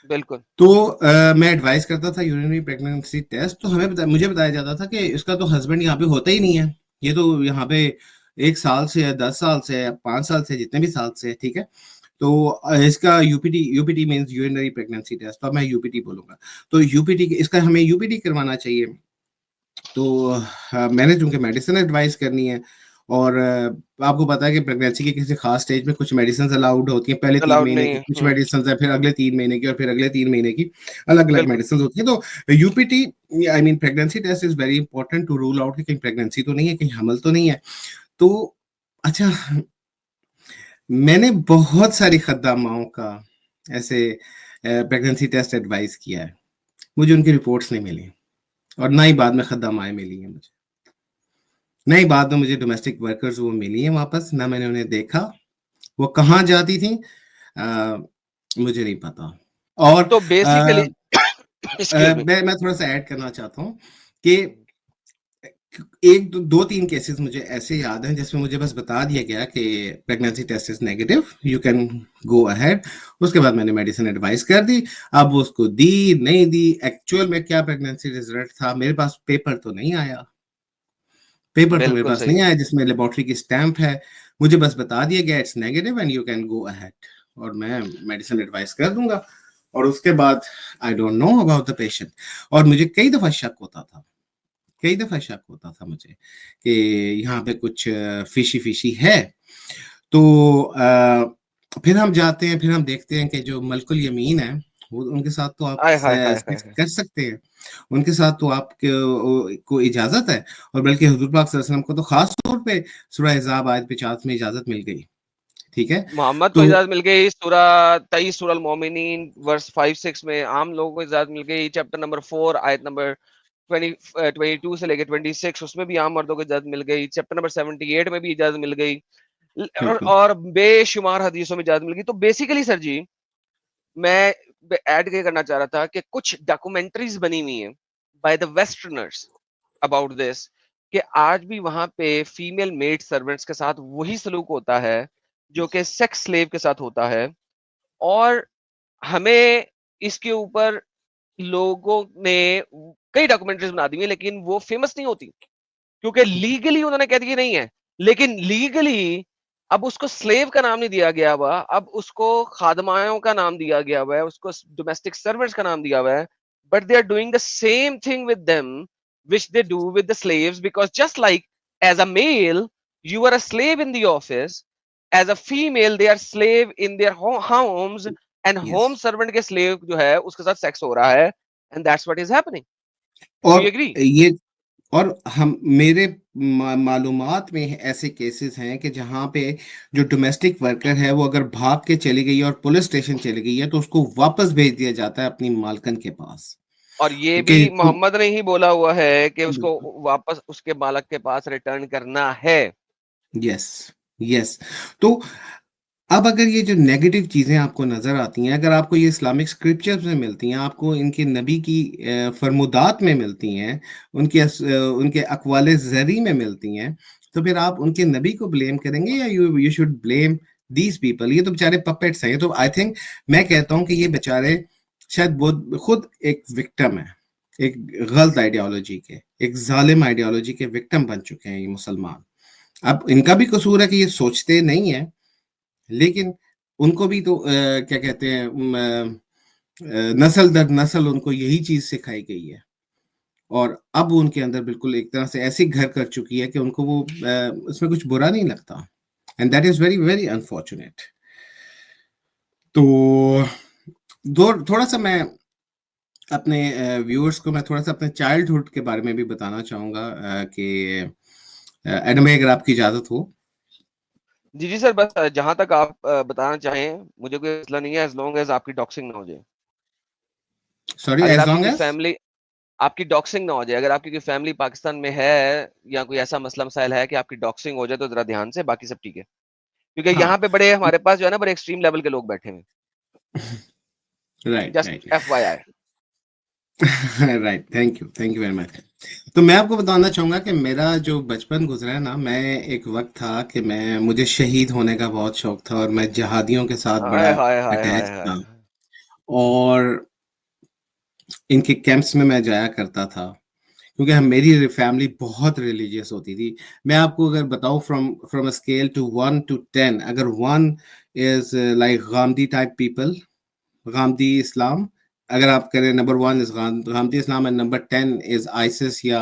بالکل. تو میں ایڈوائز کرتا تھا یورینری پریگننسی ٹیسٹ. تو مجھے بتایا جاتا تھا کہ اس کا تو ہسبینڈ یہاں پہ ہوتا ہی نہیں ہے, یہ تو یہاں پہ 1 سال سے 10 سال سے 5 سال سے جتنے بھی سال سے, ٹھیک ہے. تو اس کا you P T means urinary pregnancy test, تو میں یو پی ٹی بولوں گا. تو یو پی ٹی اس کا ہمیں یو پی ٹی کروانا چاہیے. تو میں نے چونکہ میڈیسن ایڈوائز کرنی ہے اور آپ کو پتا ہے کہ پریگنینسی کے کسی خاص سٹیج میں کچھ میڈیسنز الاؤڈ ہوتی ہیں, پہلے 3 الاؤڈ مہینے نہیں کی ہے. کچھ میڈیسنز ہیں, پھر اگلے 3 مہینے کی, اور پھر اگلے 3 مہینے کی الگ الگ بالکل. میڈیسنز ہوتی ہیں. تو U P T I mean pregnancy test is very important to rule out کہ کہیں پریگنینسی تو نہیں ہے, کہیں حمل تو نہیں ہے. تو اچھا, میں نے بہت ساری خدام ماؤں کا ایسے پریگنینسی ٹیسٹ ایڈوائز کیا ہے, مجھے ان کی رپورٹس نہیں ملی, اور نہ ہی بعد میں خدام مائیں ملی ہیں مجھے, نہ ہی بعد میں مجھے ڈومیسٹک ورکرز وہ ملی ہیں واپس, نہ میں نے انہیں دیکھا وہ کہاں جاتی تھیں, مجھے نہیں پتا. اور تو بیسیکلی میں تھوڑا سا ایڈ کرنا چاہتا ہوں کہ ایک دو تین کیسز مجھے ایسے یاد ہیں جس میں مجھے بس بتا دیا گیا کہ pregnancy test is negative, you can go ahead. اس کے بعد میں نے میڈیسن ایڈوائز کر دی, اب وہ اس کو دی نہیں دی, ایکچوئل میں کیا پریگنینسی ریزلٹ تھا میرے پاس پیپر تو نہیں آیا, پیپر تو میرے بالکل پاس صحیح. نہیں آیا جس میں لیبورٹری کی اسٹیمپ ہے. مجھے بس بتا دیا گیا it's negative and you can go ahead, اور میں میڈیسن ایڈوائز کر دوں گا. اور اس کے بعد I don't know about the patient. اور مجھے کئی دفعہ شک ہوتا تھا مجھے کہ یہاں پہ کچھ فیشی ہے. تو پھر ہم جاتے ہیں, پھر ہم دیکھتے ہیں کہ جو ملک الیمین ہے ان کے ساتھ تو آپ ہائے ہائے ہائے ہائے. کر سکتے ہیں, ان کے ساتھ تو آپ کو اجازت ہے. اور بلکہ حضور پاک صلی اللہ علیہ وسلم کو تو خاص طور پہ سورہ احزاب آیت 50 میں اجازت مل گئی. ٹھیک ہے, محمد کو تو اجازت مل گئی سورہ 23 سورہ المومنین ورس 5-6 میں, عام لوگوں کو اجازت مل گئی چیپٹر نمبر 4 آیت نمبر 22 سے لے کے 26, اس میں بھی عام مردوں کو اجازت مل گئی. چیپٹر نمبر 78 میں بھی اجازت مل گئی, اور بے شمار حدیثوں میں اجازت مل گئی. تو بیسیکلی سر جی میں ایڈ کرنا چاہ رہا تھا کہ کچھ ڈاکومنٹریز بنی ہوئی ہیں by the westerners about this, کہ آج بھی وہاں پہ فیمیل میڈ سرونٹس کے ساتھ وہی سلوک ہوتا ہے جو کہ سیکس سلیو کے ساتھ ہوتا ہے. اور ہمیں اس کے اوپر لوگوں نے کئی ڈاکومنٹریز بنا دی ہیں, لیکن وہ فیمس نہیں ہوتی کیونکہ لیگلی انہوں نے کہہ دیا نہیں ہے. لیکن لیگلی اب اس کو سلیو کا نام نہیں دیا گیا ہوا, اب اس کو خادمائوں کا نام دیا گیا ہوا ہے, اس کو ڈومیسٹک سرونٹس کا نام دیا ہوا ہے. But they are doing the same thing with them which they do with the slaves, because just like as a male you are a slave in the office, as a female they are slave in their homes, and home servant کے slave جو ہے اس کے ساتھ sex ہو رہا ہے, and that's what is happening. Do you agree? اور ہم میرے معلومات میں ایسے کیسز ہیں کہ جہاں پہ جو ڈومیسٹک ورکر ہے وہ اگر بھاگ کے چلی گئی اور پولیس اسٹیشن چلی گئی ہے تو اس کو واپس بھیج دیا جاتا ہے اپنی مالکن کے پاس. اور یہ بھی محمد نے ہی بولا ہوا ہے کہ اس کو واپس اس کے مالک کے پاس ریٹرن کرنا ہے. یس. تو اب اگر یہ جو نیگیٹو چیزیں آپ کو نظر آتی ہیں, اگر آپ کو یہ اسلامک اسکرپچرز میں ملتی ہیں, آپ کو ان کے نبی کی فرمودات میں ملتی ہیں, ان کے اقوال زرعی میں ملتی ہیں, تو پھر آپ ان کے نبی کو بلیم کریں گے یا you should blame these people? یہ تو بیچارے پپیٹس ہیں. تو آئی تھنک میں کہتا ہوں کہ یہ بیچارے شاید خود ایک وکٹم ہے, ایک غلط آئیڈیالوجی کے, ایک ظالم آئیڈیالوجی کے وکٹم بن چکے ہیں یہ مسلمان. اب ان کا بھی قصور ہے کہ یہ سوچتے نہیں ہیں, لیکن ان کو بھی تو کیا کہتے ہیں نسل در نسل ان کو یہی چیز سکھائی گئی ہے, اور اب ان کے اندر بالکل ایک طرح سے ایسی گھر کر چکی ہے کہ ان کو وہ اس میں کچھ برا نہیں لگتا, and that is very very unfortunate. تو تھوڑا سا میں اپنے ویورز کو تھوڑا سا اپنے چائلڈہڈ کے بارے میں بھی بتانا چاہوں گا کہ ایڈم بھائی اگر آپ کی اجازت ہو. جی سر, بس جہاں تک آپ بتانا چاہیں مجھے کوئی مسئلہ نہیں ہے, ایز لانگ ایز آپ کی ڈاکسنگ نہ ہو جائے. سوری, اگر ایز آپ کی لانگ کوئی ایز فیملی آپ کی ڈاکسنگ نہ ہو جائے, اگر آپ کی کوئی فیملی پاکستان میں ہے یا کوئی ایسا مسئلہ مسائل ہے کہ آپ کی ڈاکسنگ ہو جائے تو ذرا دھیان سے, باقی سب ٹھیک ہے. کیونکہ یہاں پہ بڑے ہمارے پاس جو ہے نا بڑے ایکسٹریم لیول کے لوگ بیٹھے ہیں. Right FYI. Right, thank you very much. تو میں آپ کو بتانا چاہوں گا کہ میرا جو بچپن گزرا ہے نا, میں ایک وقت تھا کہ مجھے شہید ہونے کا بہت شوق تھا, اور میں جہادیوں کے ساتھ بڑا اٹیچ تھا, اور ان کے کیمپس میں جایا کرتا تھا, کیونکہ میری فیملی بہت ریلیجیس ہوتی تھی. میں آپ کو اگر بتاؤں from a scale to 1 to 10, اگر 1 is like Ghamidi type people, Ghamidi Islam, اگر آپ کریں number 1 is Ghamidi Islam and number 10 is ISIS یا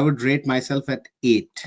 would rate myself at 8.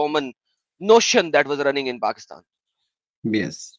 common notion that was running in Pakistan. Yes,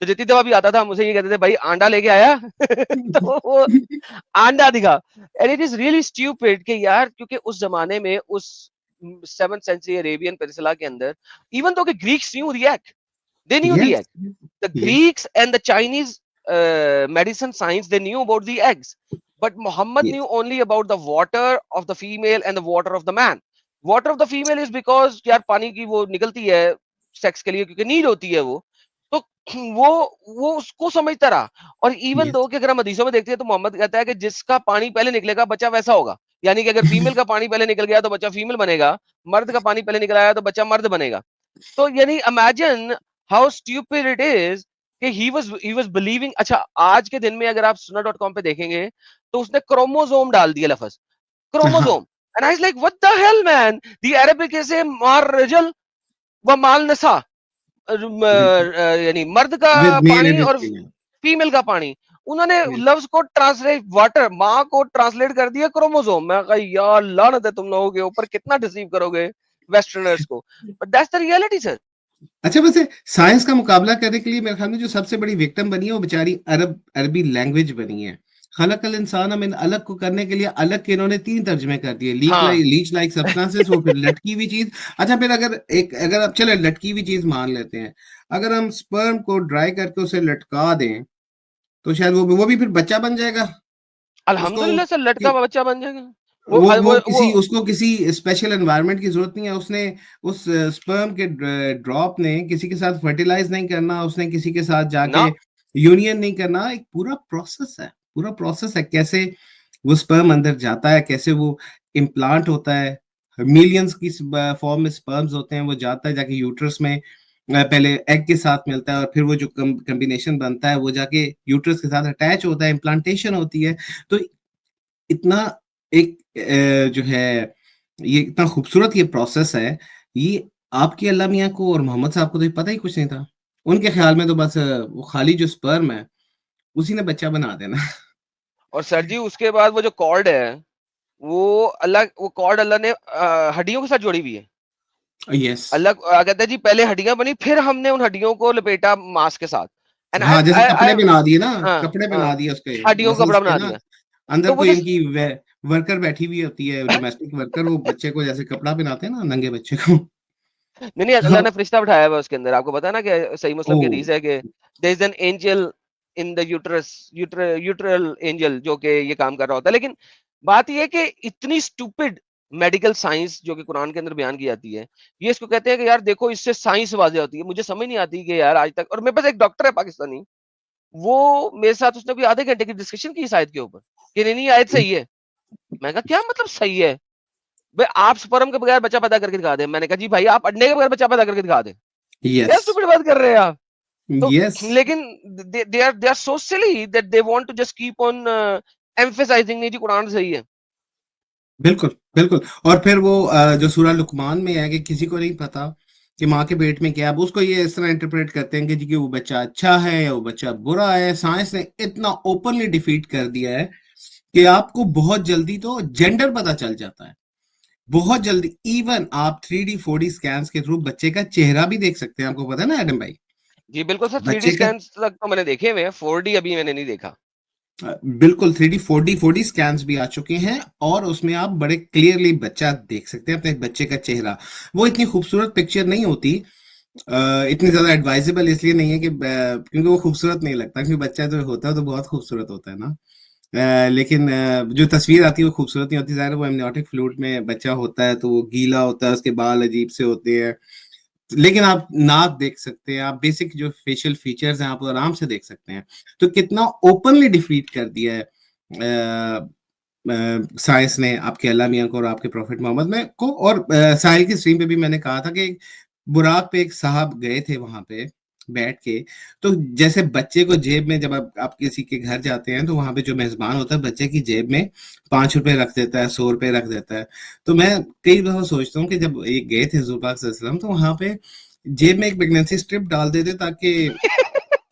تو جتنی دفعہ بھی آتا تھا مجھے یہ کہتے تھے بھائی آنڈا لے کے آیا تو وہ آنڈا دکھا. And it is really stupid کہ یار کیونکہ اس زمانے میں اس 7th century Arabian Peninsula کے اندر ایون تو کہ Greeks knew the egg, they knew the Yes, egg. The yes, Greeks and the Chinese medicine science, they knew about the eggs, but Muhammad yes, knew only about the water of the female and the water of the man. Water of the female is because یار پانی کی وہ نکلتی ہے sex کے لیے کیونکہ need ہوتی ہے وہ, تو وہ اس کو سمجھتا رہا. اور ایون yes. دو کہ اگر ہم حدیثوں میں دیکھتے ہیں تو محمد کہتا ہے کہ جس کا پانی پہلے نکلے گا بچہ ویسا ہوگا, یعنی کہ اگر فیمل کا پانی پہلے نکل گیا تو بچہ فیمل بنے گا, مرد کا پانی پہلے نکل آیا تو بچہ مرد بنے گا. تو یعنی imagine how stupid it is کہ he was believing. اچھا آج کے دن میں اگر آپ sunna.com پہ دیکھیں گے تو اس نے کروموزوم ڈال دیا لفظ chromosome, and I was like what the hell man, the Arabic is a مار رجل و مال نسا, یعنی مرد کا With male پانی and اور female. فیمل کا پانی. انہوں نے Yes. لفظ کو ٹرانسلیٹ واٹر ماں کو ٹرانسلیٹ کر دیا کروموزوم. میں کہا یا لعنت ہے تم لوگوں کے اوپر, کتنا ڈیسیو کرو گے ویسٹرنرز کو, بٹ دیٹس دی ریئلٹی سر. اچھا ویسے سائنس کا مقابلہ کرنے کے لیے میرے خیال میں جو سب سے بڑی وکٹم بنی ہے وہ بیچاری عربی لینگویج بنی ہے. خلق الانسان من الگ کو کرنے کے لیے الگ کے انہوں نے 3 ترجمے کر دیے, لیچ لائک سبسٹانسز, وہ پھر لٹکی ہوئی چیز. اچھا پھر اگر آپ چلے لٹکی ہوئی چیز مان لیتے ہیں, اگر ہم سپرم کو ڈرائی کر کے اسے لٹکا دیں تو شاید وہ بھی پھر بچہ بن جائے گا. الحمدللہ سر لٹکا ہوا بچہ بن جائے گا. اس کو کسی اسپیشل انوائرمنٹ کی ضرورت نہیں ہے. اس نے اس سپرم کے ڈراپ نے کسی کے ساتھ فرٹیلائز نہیں کرنا, اس نے کسی کے ساتھ جا کے یونین نہیں کرنا. ایک پورا پروسیس ہے کیسے وہ سپرم اندر جاتا ہے, کیسے وہ امپلانٹ ہوتا ہے. ملینز کی فارم میں سپرمز ہوتے ہیں, وہ جاتا ہے جا کے یوٹرس میں, پہلے ایگ کے ساتھ ملتا ہے اور پھر وہ جو کمبینیشن بنتا ہے وہ جا کے یوٹرس کے ساتھ اٹیچ ہوتا ہے, امپلانٹیشن ہوتی ہے. تو اتنا ایک جو ہے یہ اتنا خوبصورت یہ پروسیس ہے. یہ آپ کے اللہ میاں کو اور محمد صاحب کو تو پتہ ہی کچھ نہیں تھا. ان کے خیال میں تو بس وہ خالی جو سپرم ہے اسی نے بچہ بنا دینا. اور سر جی اس کے بعد وہ جو کارڈ ہے وہ کارڈ اللہ نے ہڈیوں کے ساتھ جوڑی ہوئی ہے. یس, اللہ کہتا ہے جی پہلے ہڈیاں بنی پھر ہم نے ان ہڈیوں کو لپیٹا ماس کے ساتھ. ہاں جیسے کپڑے بنا دیے نا, کپڑے بنا دیے اس کے ہڈیوں کا کپڑا بنا دیا. اندر کوئی ان کی ورکر بیٹھی ہوئی ہوتی ہے, ڈومیسٹک ورکر, وہ بچے کو جیسے کپڑا پہناتے ہیں نا ننگے بچے کو. نہیں اللہ نے فرشتہ بٹھایا ہوا اس کے اندر. آپ کو پتا ہے نا کہ صحیح مسلم کی حدیث ہے کہ there is an angel in the uteral angel جو کہ یہ کام کر رہا ہوتا ہے. لیکن بات یہ ہے کہ اتنی اسٹوپڈ میڈیکل سائنس جو کہ قرآن کے اندر بیان کی جاتی ہے, یہ اس کو کہتے ہیں کہ یار دیکھو اس سے سائنس واضح ہوتی ہے. مجھے سمجھ نہیں آتی کہ یار آج تک, اور میرے پاس ایک ڈاکٹر ہے پاکستانی, وہ میرے ساتھ اس نے بھی آدھے گھنٹے کی ڈسکشن کی اس آیت کے اوپر کہ نہیں آیت صحیح ہے. میں کہا کیا مطلب صحیح ہے بھائی, آپ سپرم کے بغیر بچہ پیدا کر کے دکھا دیں. میں نے کہا جی بھائی آپ انڈے کے بغیر بچہ پیدا کر کے دکھا دیں. کیا اسٹوپڈ بات کر رہے ہیں آپ. لیکن they are so silly that they want to just keep on emphasizing نہیں جی قرآن صحیح ہے. بالکل. اور پھر وہ جو سورہ لقمان میں ہے کہ کسی کو نہیں پتا کہ ماں کے پیٹ میں کیا, اب اس کو یہ اس طرح انٹرپریٹ کرتے ہیں کہ جی کہ وہ بچہ اچھا ہے یا وہ بچہ برا ہے. سائنس نے اتنا اوپنلی ڈیفیٹ کر دیا ہے کہ آپ کو بہت جلدی تو جینڈر پتا چل جاتا ہے, بہت جلدی. ایون آپ 3D 4D سکینز کے تھرو بچے کا چہرہ بھی دیکھ سکتے ہیں. آپ کو پتا ہے نا ایڈم بھائی؟ جی بالکل سر, 3D سکینز تک تو میں نے دیکھے ہوئے ہیں, 4D ابھی میں نے نہیں دیکھا. بالکل 3D 4D سکینز بھی آ چکے ہیں اور اس میں آپ بڑے کلیئرلی بچہ دیکھ سکتے ہیں, اپنے بچے کا چہرہ. وہ اتنی خوبصورت پکچر نہیں ہوتی, اتنی زیادہ ایڈوائزیبل اس لیے نہیں ہے کہ کیونکہ وہ خوبصورت نہیں لگتا, کیونکہ بچہ جو ہوتا ہے تو بہت خوبصورت ہوتا ہے نا, لیکن جو تصویر آتی ہے وہ خوبصورت نہیں ہوتی. ظاہر وہ ایمنیوٹک فلوئڈ میں بچہ ہوتا ہے تو وہ گیلا ہوتا ہے, اس کے بال عجیب سے ہوتے ہیں, لیکن آپ ناک دیکھ سکتے ہیں, آپ بیسک جو فیشل فیچرز ہیں آپ آرام سے دیکھ سکتے ہیں. تو کتنا اوپنلی ڈیفیٹ کر دیا ہے سائنس نے آپ کے اللہ میاں کو اور آپ کے پروفٹ محمد میں کو. اور ساحل کی اسٹریم پہ بھی میں نے کہا تھا کہ براق پہ ایک صاحب گئے تھے وہاں پہ بیٹھ کے, تو جیسے بچے کو جیب میں جب آپ کسی کے گھر جاتے ہیں تو وہاں پہ جو میزبان ہوتا ہے بچے کی جیب میں 5 روپے رکھ دیتا ہے, 100 روپے رکھ دیتا ہے. تو میں کئی دفعہ سوچتا ہوں کہ جب ایک گئے تھے حضور پاک صلی اللہ علیہ وسلم تو وہاں پہ جیب میں ایک پریگنینسی اسٹرپ ڈال دیتے تاکہ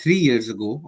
3 years ago,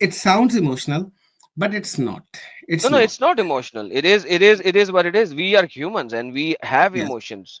it sounds emotional, but it's not. It's No, not. it's not emotional. It is what it is. We are humans and we have Yes. emotions.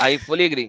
I fully agree.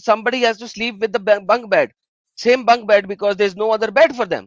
somebody has to sleep with the bunk bed, same bunk bed because there is no other bed for them.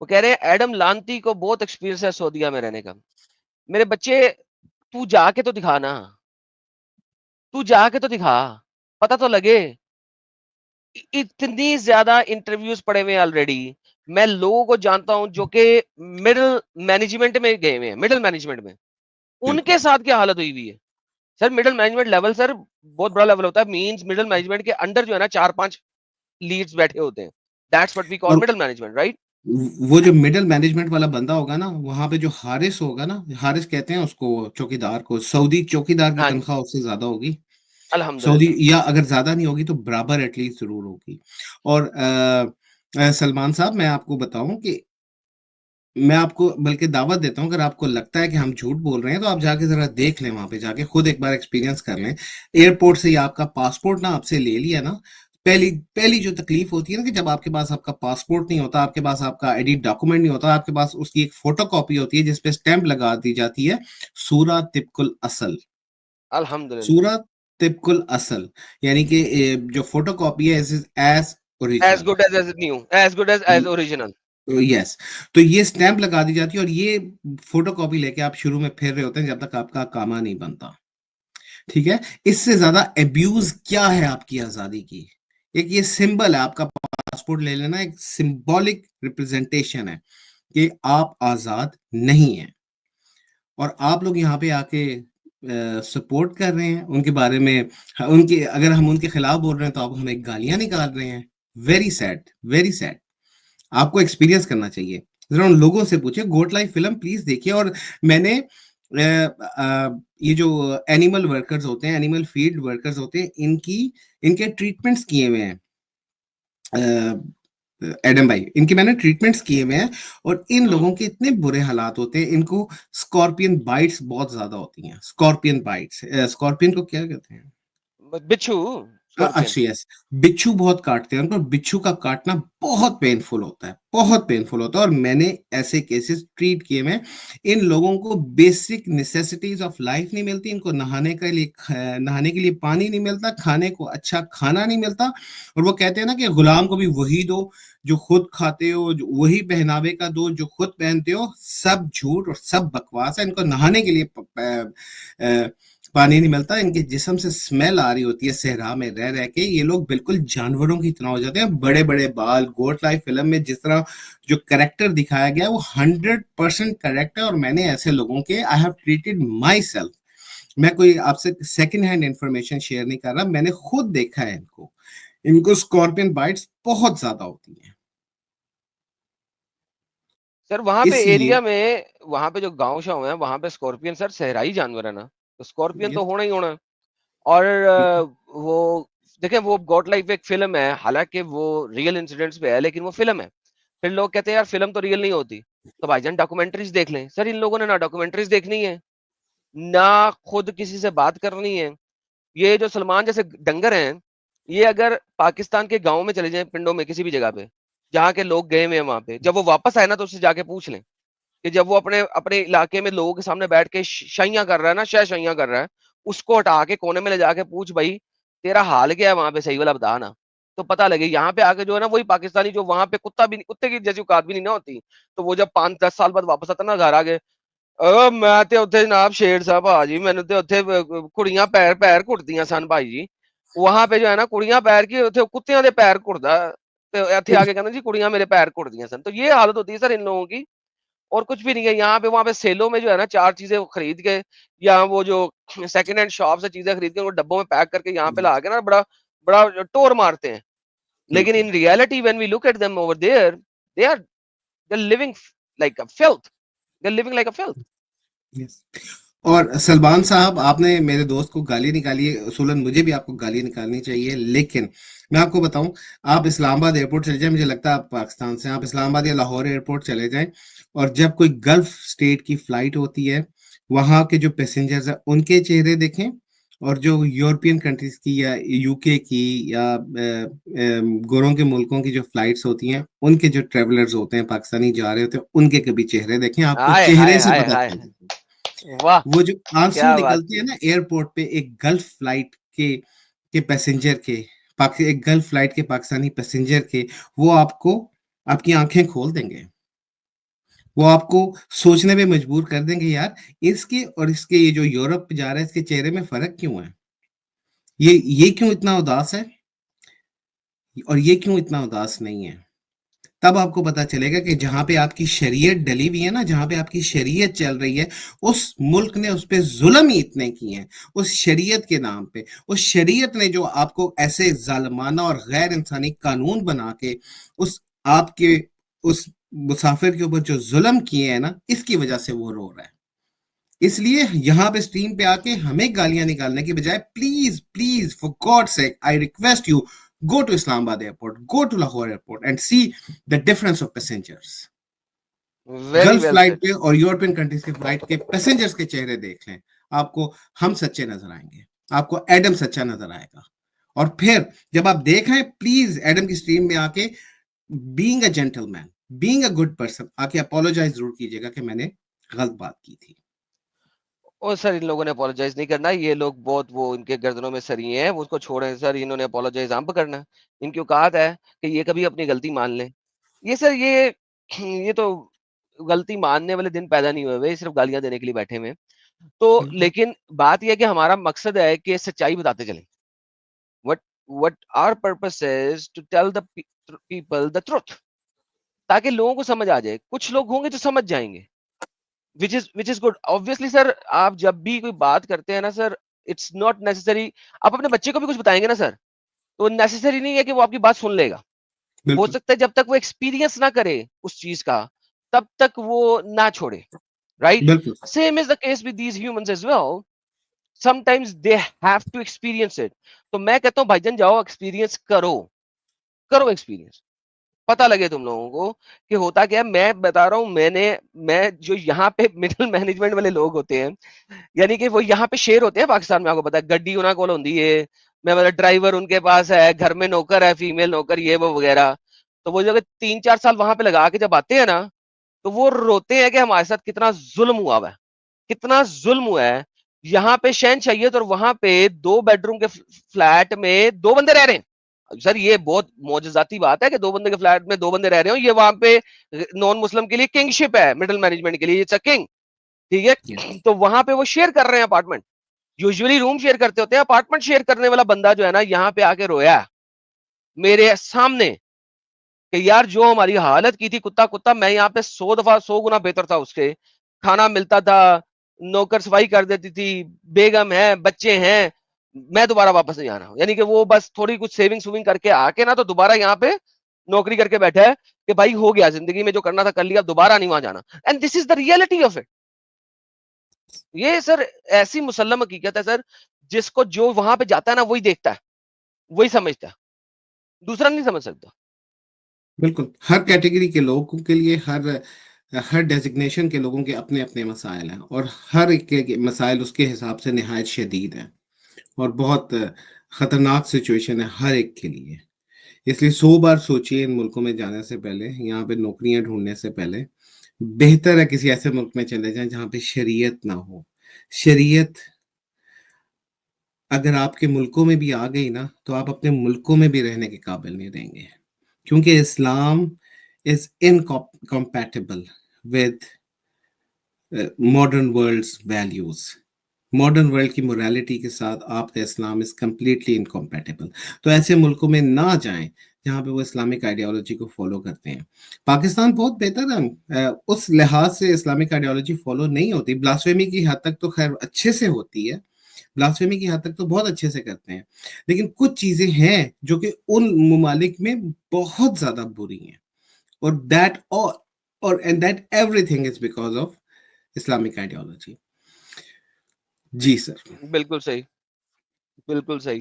وہ کہہ رہے ہیں Adam لانتی کو بہت experience ہے سعودیہ میں رہنے کا. میرے بچے تو جا کے تو دکھا نا, تو جا کے تو دکھا, پتہ تو لگے. اتنی زیادہ انٹرویوز پڑے ہوئے آلریڈی. میں لوگوں کو جانتا ہوں جو کہ مڈل مینجمنٹ میں گئے ہوئے ہیں, مڈل مینجمنٹ میں, ان کے ساتھ کیا حالت ہوئی ہوئی ہے. Sir middle management level sir بہت بڑا لیول ہوتا ہے. مینز مڈل مینجمنٹ کے انڈر جو ہے نا 4-5 لیڈز بیٹھے ہوتے ہیں. That's what we call middle management, right. وہ جو مڈل مینجمنٹ والا بندہ ہوگا نا, وہاں پہ جو حارث ہوگا نا, حارث کہتے ہیں اس کو, چوکیدار کو, سعودی چوکیدار کی تنخواہ اس سے زیادہ ہوگی سعودی, یا اگر زیادہ نہیں ہوگی تو برابر ایٹ لیسٹ ضرور ہوگی. اور سلمان صاحب میں آپ کو بتاؤں کہ میں آپ کو بلکہ دعوت دیتا ہوں, اگر آپ کو لگتا ہے کہ ہم جھوٹ بول رہے ہیں تو آپ جا کے ذرا دیکھ لیں, وہاں پہ جا کے خود ایک بار ایکسپیرینس کر لیں. ایئرپورٹ سے آپ کا پاسپورٹ نا آپ سے لے لیا نا, پہلی جو تکلیف ہوتی ہے نا کہ جب آپ کے پاس آپ کا پاسپورٹ نہیں ہوتا, آپ کے پاس آپ کا ایڈٹ ڈاکومنٹ نہیں ہوتا, آپ کے پاس اس کی ایک فوٹو کاپی ہوتی ہے جس پہ اسٹیمپ لگا دی جاتی ہے سورہ طبق الاصل. الحمدللہ سورہ طبق الاصل یعنی کہ جو فوٹو کاپی ہے as as good as new, as good as original. یس, تو یہ اسٹیمپ لگا دی جاتی ہے, اور یہ فوٹو کاپی لے کے آپ شروع میں پھر رہے ہوتے ہیں جب تک آپ کا کاما نہیں بنتا. ٹھیک ہے, اس سے زیادہ ابیوز کیا ہے آپ کی آزادی کی. ایک یہ سمبل ہے, آپ کا پاسپورٹ لے لینا ایک سمبولک ریپرزنٹیشن ہے کہ آپ آزاد نہیں ہیں, اور آپ لوگ یہاں پہ آ کے سپورٹ کر رہے ہیں ان کے بارے میں, ان کے اگر ہم ان کے خلاف بول رہے ہیں تو آپ ہمیں گالیاں نکال رہے ہیں. Very sad, very sad. آپ کو ایکسپیرینس کرنا چاہیے, ذرا ان لوگوں سے پوچھیں. گوٹ لائف فلم پلیز دیکھیے. اور میں نے یہ جو اینیمل ورکرز ہوتے ہیں, اینیمل فیلڈ ورکرز ہوتے ہیں, ان کے ٹریٹمنٹس کیے ہوئے ہیں ایڈم بھائی, ان کے میں نے ٹریٹمنٹس کیے ہوئے ہیں, اور ان لوگوں کے اتنے برے حالات ہوتے ہیں, ان کو اسکارپین بائٹس بہت زیادہ ہوتی ہیں. اسکارپین بائٹس, اسکارپین کو کیا کہتے ہیں, بچھو. اچھا یس, بچھو بہت کاٹتے ہیں ان پر. بچھو کا کاٹنا بہت پینفل ہوتا ہے, بہت پینفل ہوتا ہے. اور میں نے ایسے کیسز ٹریٹ کیے میں, ان لوگوں کو بیسک نیسیسٹیز آف لائف نہیں ملتی, ان کو نہانے کے لیے پانی نہیں ملتا, کھانے کو اچھا کھانا نہیں ملتا, اور وہ کہتے ہیں نا کہ غلام کو بھی وہی دو جو خود کھاتے ہو, وہی پہناوے کا دو جو خود پہنتے ہو. سب جھوٹ اور سب بکواس ہے. ان کو نہانے کے لیے پانی نہیں ملتا, ان کے جسم سے اسمیل آ رہی ہوتی ہے صحرا میں رہ رہ کے. یہ لوگ بالکل جانوروں کی طرح ہو جاتے ہیں, بڑے بڑے بال. گوٹ لائف فلم میں جس طرح جو کریکٹر دکھایا گیا وہ 100% کریکٹ ہے, اور میں نے ایسے لوگوں کے I have treated myself. میں کوئی آپ سے سیکنڈ ہینڈ انفارمیشن شیئر نہیں کر رہا, میں نے خود دیکھا ہے ان کو اسکارپین بائٹس بہت زیادہ ہوتی ہیں. سر وہاں پہ اس لیے ایریا میں, وہاں پہ جو گاؤں شاؤں ہیں وہاں پہ اسکارپین سر صحرائی جانور ہے نا, تو اسکارپین تو ہونا ہی ہونا. اور وہ دیکھیں, وہ گاڈ لائف ایک فلم ہے, حالانکہ وہ ریئل انسیڈنٹس پہ ہے, لیکن وہ فلم ہے. پھر لوگ کہتے ہیں یار فلم تو ریئل نہیں ہوتی, تو بھائی جان ڈاکومنٹریز دیکھ لیں. سر ان لوگوں نے نہ ڈاکومنٹریز دیکھنی ہے, نہ خود کسی سے بات کرنی ہے. یہ جو سلمان جیسے ڈنگر ہیں, یہ اگر پاکستان کے گاؤں میں چلے جائیں, پنڈوں میں کسی بھی جگہ پہ جہاں کے لوگ گئے ہوئے ہیں, وہاں پہ جب وہ واپس آئے نا تو اس سے جا کے پوچھ لیں کہ جب وہ اپنے علاقے میں لوگوں کے سامنے بیٹھ کے شائیاں کر رہا ہے نا, شائیاں کر رہا ہے, اس کو ہٹا کے کونے میں لے جا کے پوچھ بھائی تیرا حال کیا ہے وہاں پہ, صحیح والا بتا نا, تو پتا لگے. یہاں پہ آگے جو ہے نا وہی پاکستانی جو وہاں پہ کتے کی جیسی اوقات بھی نہیں نہ ہوتی, تو وہ جب 5-10 سال بعد واپس آتا نا گھر آگے, میں تے اتھے جناب شیر صاحب آ جی, میں نے تے اتھے کڑیاں پیر کٹدیاں سن بھائی جی. وہاں پہ جو ہے نا کڑیاں پیر کی اتھے کتیاں دے پیر کٹدا, تے اتھے آ کے کہنا جی کڑیاں میرے پیر کٹدیاں سن. تو یہ حالت ہوتی ہے سر ان لوگوں کی, اور کچھ بھی نہیں ہے. یہاں پہ وہاں پہ سیلوں میں جو ہے نا 4 چیزیں خرید کے, یا وہ جو سیکنڈ ہینڈ شاپ سے چیزیں خرید کے وہ ڈبوں میں پیک کر کے یہاں پہ لا کے نا بڑا ٹور مارتے ہیں. لیکن in reality when we look at them over there, they're living like a filth. They're living like a filth. اور سلمان صاحب, آپ نے میرے دوست کو گالی نکالی ہے, اصولاً مجھے بھی آپ کو گالی نکالنی چاہیے, لیکن میں آپ کو بتاؤں, آپ اسلام آباد ایئرپورٹ چلے جائیں, مجھے لگتا ہے آپ پاکستان سے, آپ اسلام آباد یا لاہور ایئرپورٹ چلے جائیں, اور جب کوئی گلف اسٹیٹ کی فلائٹ ہوتی ہے, وہاں کے جو پیسنجرز ہیں ان کے چہرے دیکھیں, اور جو یورپین کنٹریز کی یا یو کے کی یا گوروں کے ملکوں کی جو فلائٹس ہوتی ہیں, ان کے جو ٹریولرز ہوتے ہیں پاکستانی جا رہے ہوتے ہیں, ان کے کبھی چہرے دیکھیں, آپ کو چہرے سے پتہ چلے گا. وہ جو آنسو نکلتے ہیں نا ایئرپورٹ پہ ایک گلف فلائٹ کے پیسنجر کے, ایک گلف فلائٹ کے پاکستانی پیسنجر کے, وہ آپ کی آنکھیں کھول دیں گے. وہ آپ کو سوچنے پہ مجبور کر دیں گے یار اس کے اور اس کے یہ جو یورپ جا رہا ہے اس کے چہرے میں فرق کیوں ہے, یہ کیوں اتنا اداس ہے اور یہ کیوں اتنا اداس نہیں ہے. تب آپ کو پتا چلے گا کہ جہاں پہ آپ کی شریعت ڈلی ہوئی ہے نا, جہاں پہ آپ کی شریعت چل رہی ہے, اس ملک نے اس پہ ظلم ہی اتنے کیے ہیں اس شریعت کے نام پہ. اس شریعت نے جو آپ کو ایسے ظالمانہ اور غیر انسانی قانون بنا کے اس آپ کے اس مسافر کے اوپر جو ظلم کیے ہیں نا, اس کی وجہ سے وہ رو رہا ہے. اس لیے یہاں پہ اسٹریم پہ آ کے ہمیں گالیاں نکالنے کی بجائے please please for God sake I request you, go to Islamabad airport, go to Lahore airport and see the difference of passengers. Very golf well flight said. پہ اور یورپین کنٹریز کے فلائٹ کے پیسنجرز کے چہرے دیکھ لیں, آپ کو ہم سچے نظر آئیں گے, آپ کو ایڈم سچا نظر آئے گا. اور پھر جب آپ دیکھیں پلیز ایڈم کی اسٹریم میں آ کے being a gentleman, being a good person, آ کے اپولوجائز ضرور کیجیے گا کہ میں نے غلط بات کی تھی. اور سر ان لوگوں نے اپولوجائز نہیں کرنا, یہ لوگ بہت وہ ان کے گردنوں میں سری ہیں, وہ اس کو چھوڑیں سر, انہوں نے اپولوجائز ہم پہ کرنا, ان کی اوقات ہے کہ یہ کبھی اپنی غلطی مان لیں. یہ سر یہ تو غلطی ماننے والے دن پیدا نہیں ہوئے ہوئے, صرف گالیاں دینے کے لیے بیٹھے ہوئے. تو لیکن بات یہ ہے کہ ہمارا مقصد ہے کہ سچائی بتاتے چلیں. what our purpose is to tell the people the truth, تاکہ لوگوں کو سمجھ آ جائے. کچھ لوگ ہوں گے جو سمجھ جائیں گے, which is good. Obviously سر آپ جب بھی کوئی بات کرتے ہیں نا سر, it's not necessary, آپ اپنے بچے کو بھی کچھ بتائیں گے نا سر, تو نیسیسری نہیں ہے کہ وہ آپ کی بات سن لے گا. ہو سکتا ہے جب تک وہ ایکسپیرینس نہ کرے اس چیز کا تب تک وہ نہ چھوڑے, رائٹ. بالکل same as the case with these humans as well, some times they have to experience it. تو میں کہتا ہوں بھائی جان جاؤ ایکسپیرینس کرو ایکسپیرینس, پتا لگے تم لوگوں کو کہ ہوتا کیا ہے. میں بتا رہا ہوں, میں جو یہاں پہ مڈل مینجمنٹ والے لوگ ہوتے ہیں, یعنی کہ وہ یہاں پہ شیر ہوتے ہیں پاکستان میں, آپ کو پتا ہے گڈی انہاں کول ہوندی ہے, میں مطلب ڈرائیور ان کے پاس ہے, گھر میں نوکر ہے, فیمیل نوکر, یہ وہ وغیرہ. تو وہ جو 3-4 سال وہاں پہ لگا کے جب آتے ہیں نا, تو وہ روتے ہیں کہ ہمارے ساتھ کتنا ظلم ہوا ہے, کتنا ظلم ہوا ہے. یہاں پہ شہنشاہیت اور وہاں پہ 2 بیڈ روم کے فلیٹ میں 2 بندے رہ رہے ہیں. سر یہ بہت معجزاتی بات ہے کہ 2 بندے کے فلیٹ میں 2 بندے رہ رہے ہوں. یہ وہاں پہ نان مسلم کے لیے کنگ شپ ہے, مڈل مینجمنٹ کے لیے اٹس اے کنگ, ٹھیک ہے. تو وہاں پہ وہ شیئر کر رہے ہیں اپارٹمنٹ, یوزلی روم شیئر کرتے ہوتے ہیں. اپارٹمنٹ شیئر کرنے والا بندہ جو ہے نا, یہاں پہ آ کے رویا میرے سامنے کہ یار جو ہماری حالت کی تھی کتا, میں یہاں پہ 100 گنا بہتر تھا. اس کے کھانا ملتا تھا, نوکر صفائی کر دیتی تھی, بیگم ہے, بچے ہیں, میں دوبارہ واپس نہیں آنا. یعنی کہ وہ بس تھوڑی کچھ سیونگ کر کے آ کے نا, تو دوبارہ یہاں پہ نوکری کر کے بیٹھا ہے کہ بھائی ہو گیا, زندگی میں جو کرنا تھا کر لیا, دوبارہ نہیں وہاں جانا. And this is the reality of it. یہ سر ایسی مسلم حقیقت ہے سر, جس کو جو وہاں پہ جاتا ہے نا وہی دیکھتا ہے, وہی سمجھتا ہے, دوسرا نہیں سمجھ سکتا. بالکل ہر کیٹیگری کے لوگوں کے لیے ہر ڈیزگنیشن کے لوگوں کے اپنے اپنے مسائل ہیں, اور ہر ایک کے مسائل اس کے حساب سے نہایت شدید ہیں اور بہت خطرناک سچویشن ہے ہر ایک کے لیے. اس لیے 100 بار سوچیے ان ملکوں میں جانے سے پہلے, یہاں پہ نوکریاں ڈھونڈنے سے پہلے. بہتر ہے کسی ایسے ملک میں چلے جائیں جہاں پہ شریعت نہ ہو. شریعت اگر آپ کے ملکوں میں بھی آ گئی نا, تو آپ اپنے ملکوں میں بھی رہنے کے قابل نہیں رہیں گے, کیونکہ Islam is incompatible with modern world's values. Modern world کی موریلٹی کے ساتھ آپ کا اسلام از کمپلیٹلی انکمپیٹیبل. تو ایسے ملکوں میں نہ جائیں جہاں پہ وہ اسلامک آئیڈیالوجی کو فالو کرتے ہیں. پاکستان بہت بہتر ہے, اس لحاظ سے اسلامک آئیڈیالوجی فالو نہیں ہوتی. بلاسفیمی کی حد تک تو خیر اچھے سے ہوتی ہے, بلاسفیمی کی حد تک تو بہت اچھے سے کرتے ہیں, لیکن کچھ چیزیں ہیں جو کہ ان ممالک میں بہت زیادہ بری ہیں, اور that everything is because of Islamic ideology. جی سر. بالکل صحیح, بالکل صحیح.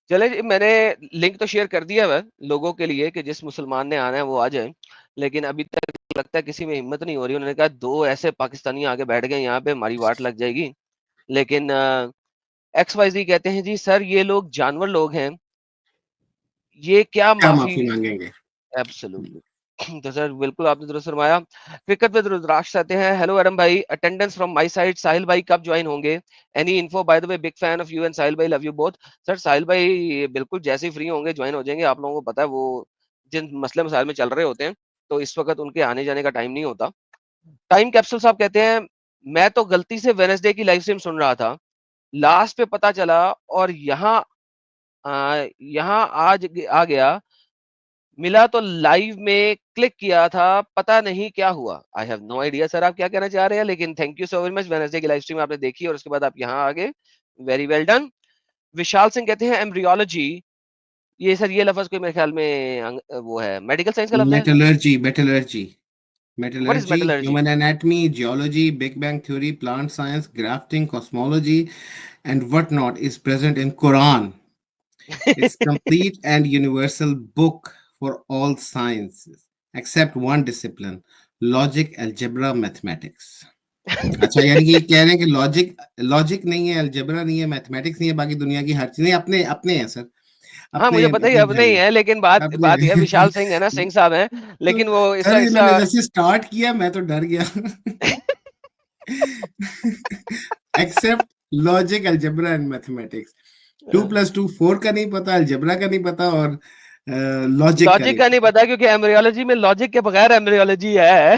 چلے جی, میں نے لنک تو شیئر کر دیا ہے لوگوں کے لیے کہ جس مسلمان نے آنا ہے وہ آ جائیں, لیکن ابھی تک لگتا ہے کسی میں ہمت نہیں ہو رہی. انہوں نے کہا 2 ایسے پاکستانی آگے بیٹھ گئے یہاں پہ, ہماری واٹ لگ جائے گی. لیکن ایکس وائی زی کہتے ہیں جی سر یہ لوگ جانور لوگ ہیں, یہ کیا کیا معافی. معافی مانگیں گے. ایبسولوٹلی. تو سر بالکل آپ نے درست فرمایا. کرکٹ ود رودراکش کہتے ہیں ہیلو ارم بھائی, attendance from my side. Sahil بھائی کب جوائن ہوں گے, any info. By the way big fan of you and Sahil بھائی, لو یو بوتھ. سر ساحل بھائی بالکل جیسے ہی فری ہوں گے جوائن ہو جائیں گے. آپ لوگوں کو پتا ہے وہ جن مسئلے مسائل میں چل رہے ہوتے ہیں, تو اس وقت ان کے آنے جانے کا ٹائم نہیں ہوتا. ٹائم کیپسول صاحب کہتے ہیں میں تو غلطی سے وینسڈے کی لائف اسٹریم سن رہا تھا, لاسٹ پہ پتا چلا اور یہاں آج آ گیا, ملا تو لائیو میں کلک کیا تھا, پتا نہیں کیا ہوا. آئی ہیو نو آئیڈیا سر آپ کیا کہنا چاہ رہے ہیں, لیکن thank you so very much. Wednesday کی لائف اسٹریم آپ نے دیکھی اور اس کے بعد آپ یہاں آ گئے, ویری ویل ڈن. وشال سنگھ کہتے ہیں ایمبریولوجی, یہ سر یہ لفظ کوئی میرے خیال میں وہ ہے میڈیکل سائنس کا لفظ ہے. Metallurgy What is metallurgy, metallurgy? human anatomy, geology, Big Bang theory, plant science, grafting, cosmology, and whatnot is present in Quran. It's complete and universal book for all sciences except one discipline, logic, algebra, mathematics. اچھا یعنی کہ یہ کہہ رہے ہیں کہ logic نہیں ہے, الجبرا نہیں ہے, میتھمیٹکس نہیں ہے, باقی دنیا کی ہر چیز نہیں, اپنے ہیں سر, ہاں مجھے پتہ ہی اب نہیں ہے, لیکن بات یہ وشال سنگھ ہے نا, سنگھ صاحب ہیں, لیکن وہ اس سر کا میں نے جیسے اسٹارٹ کیا میں تو ڈر گیا. Accept logic, algebra and mathematics. 2+2 4 کا نہیں پتا, الجبرا کا نہیں پتا, اور لاجک کا نہیں پتا, کیونکہ ایمبریولوجی میں لاجک کے بغیر ایمبریولوجی ہے.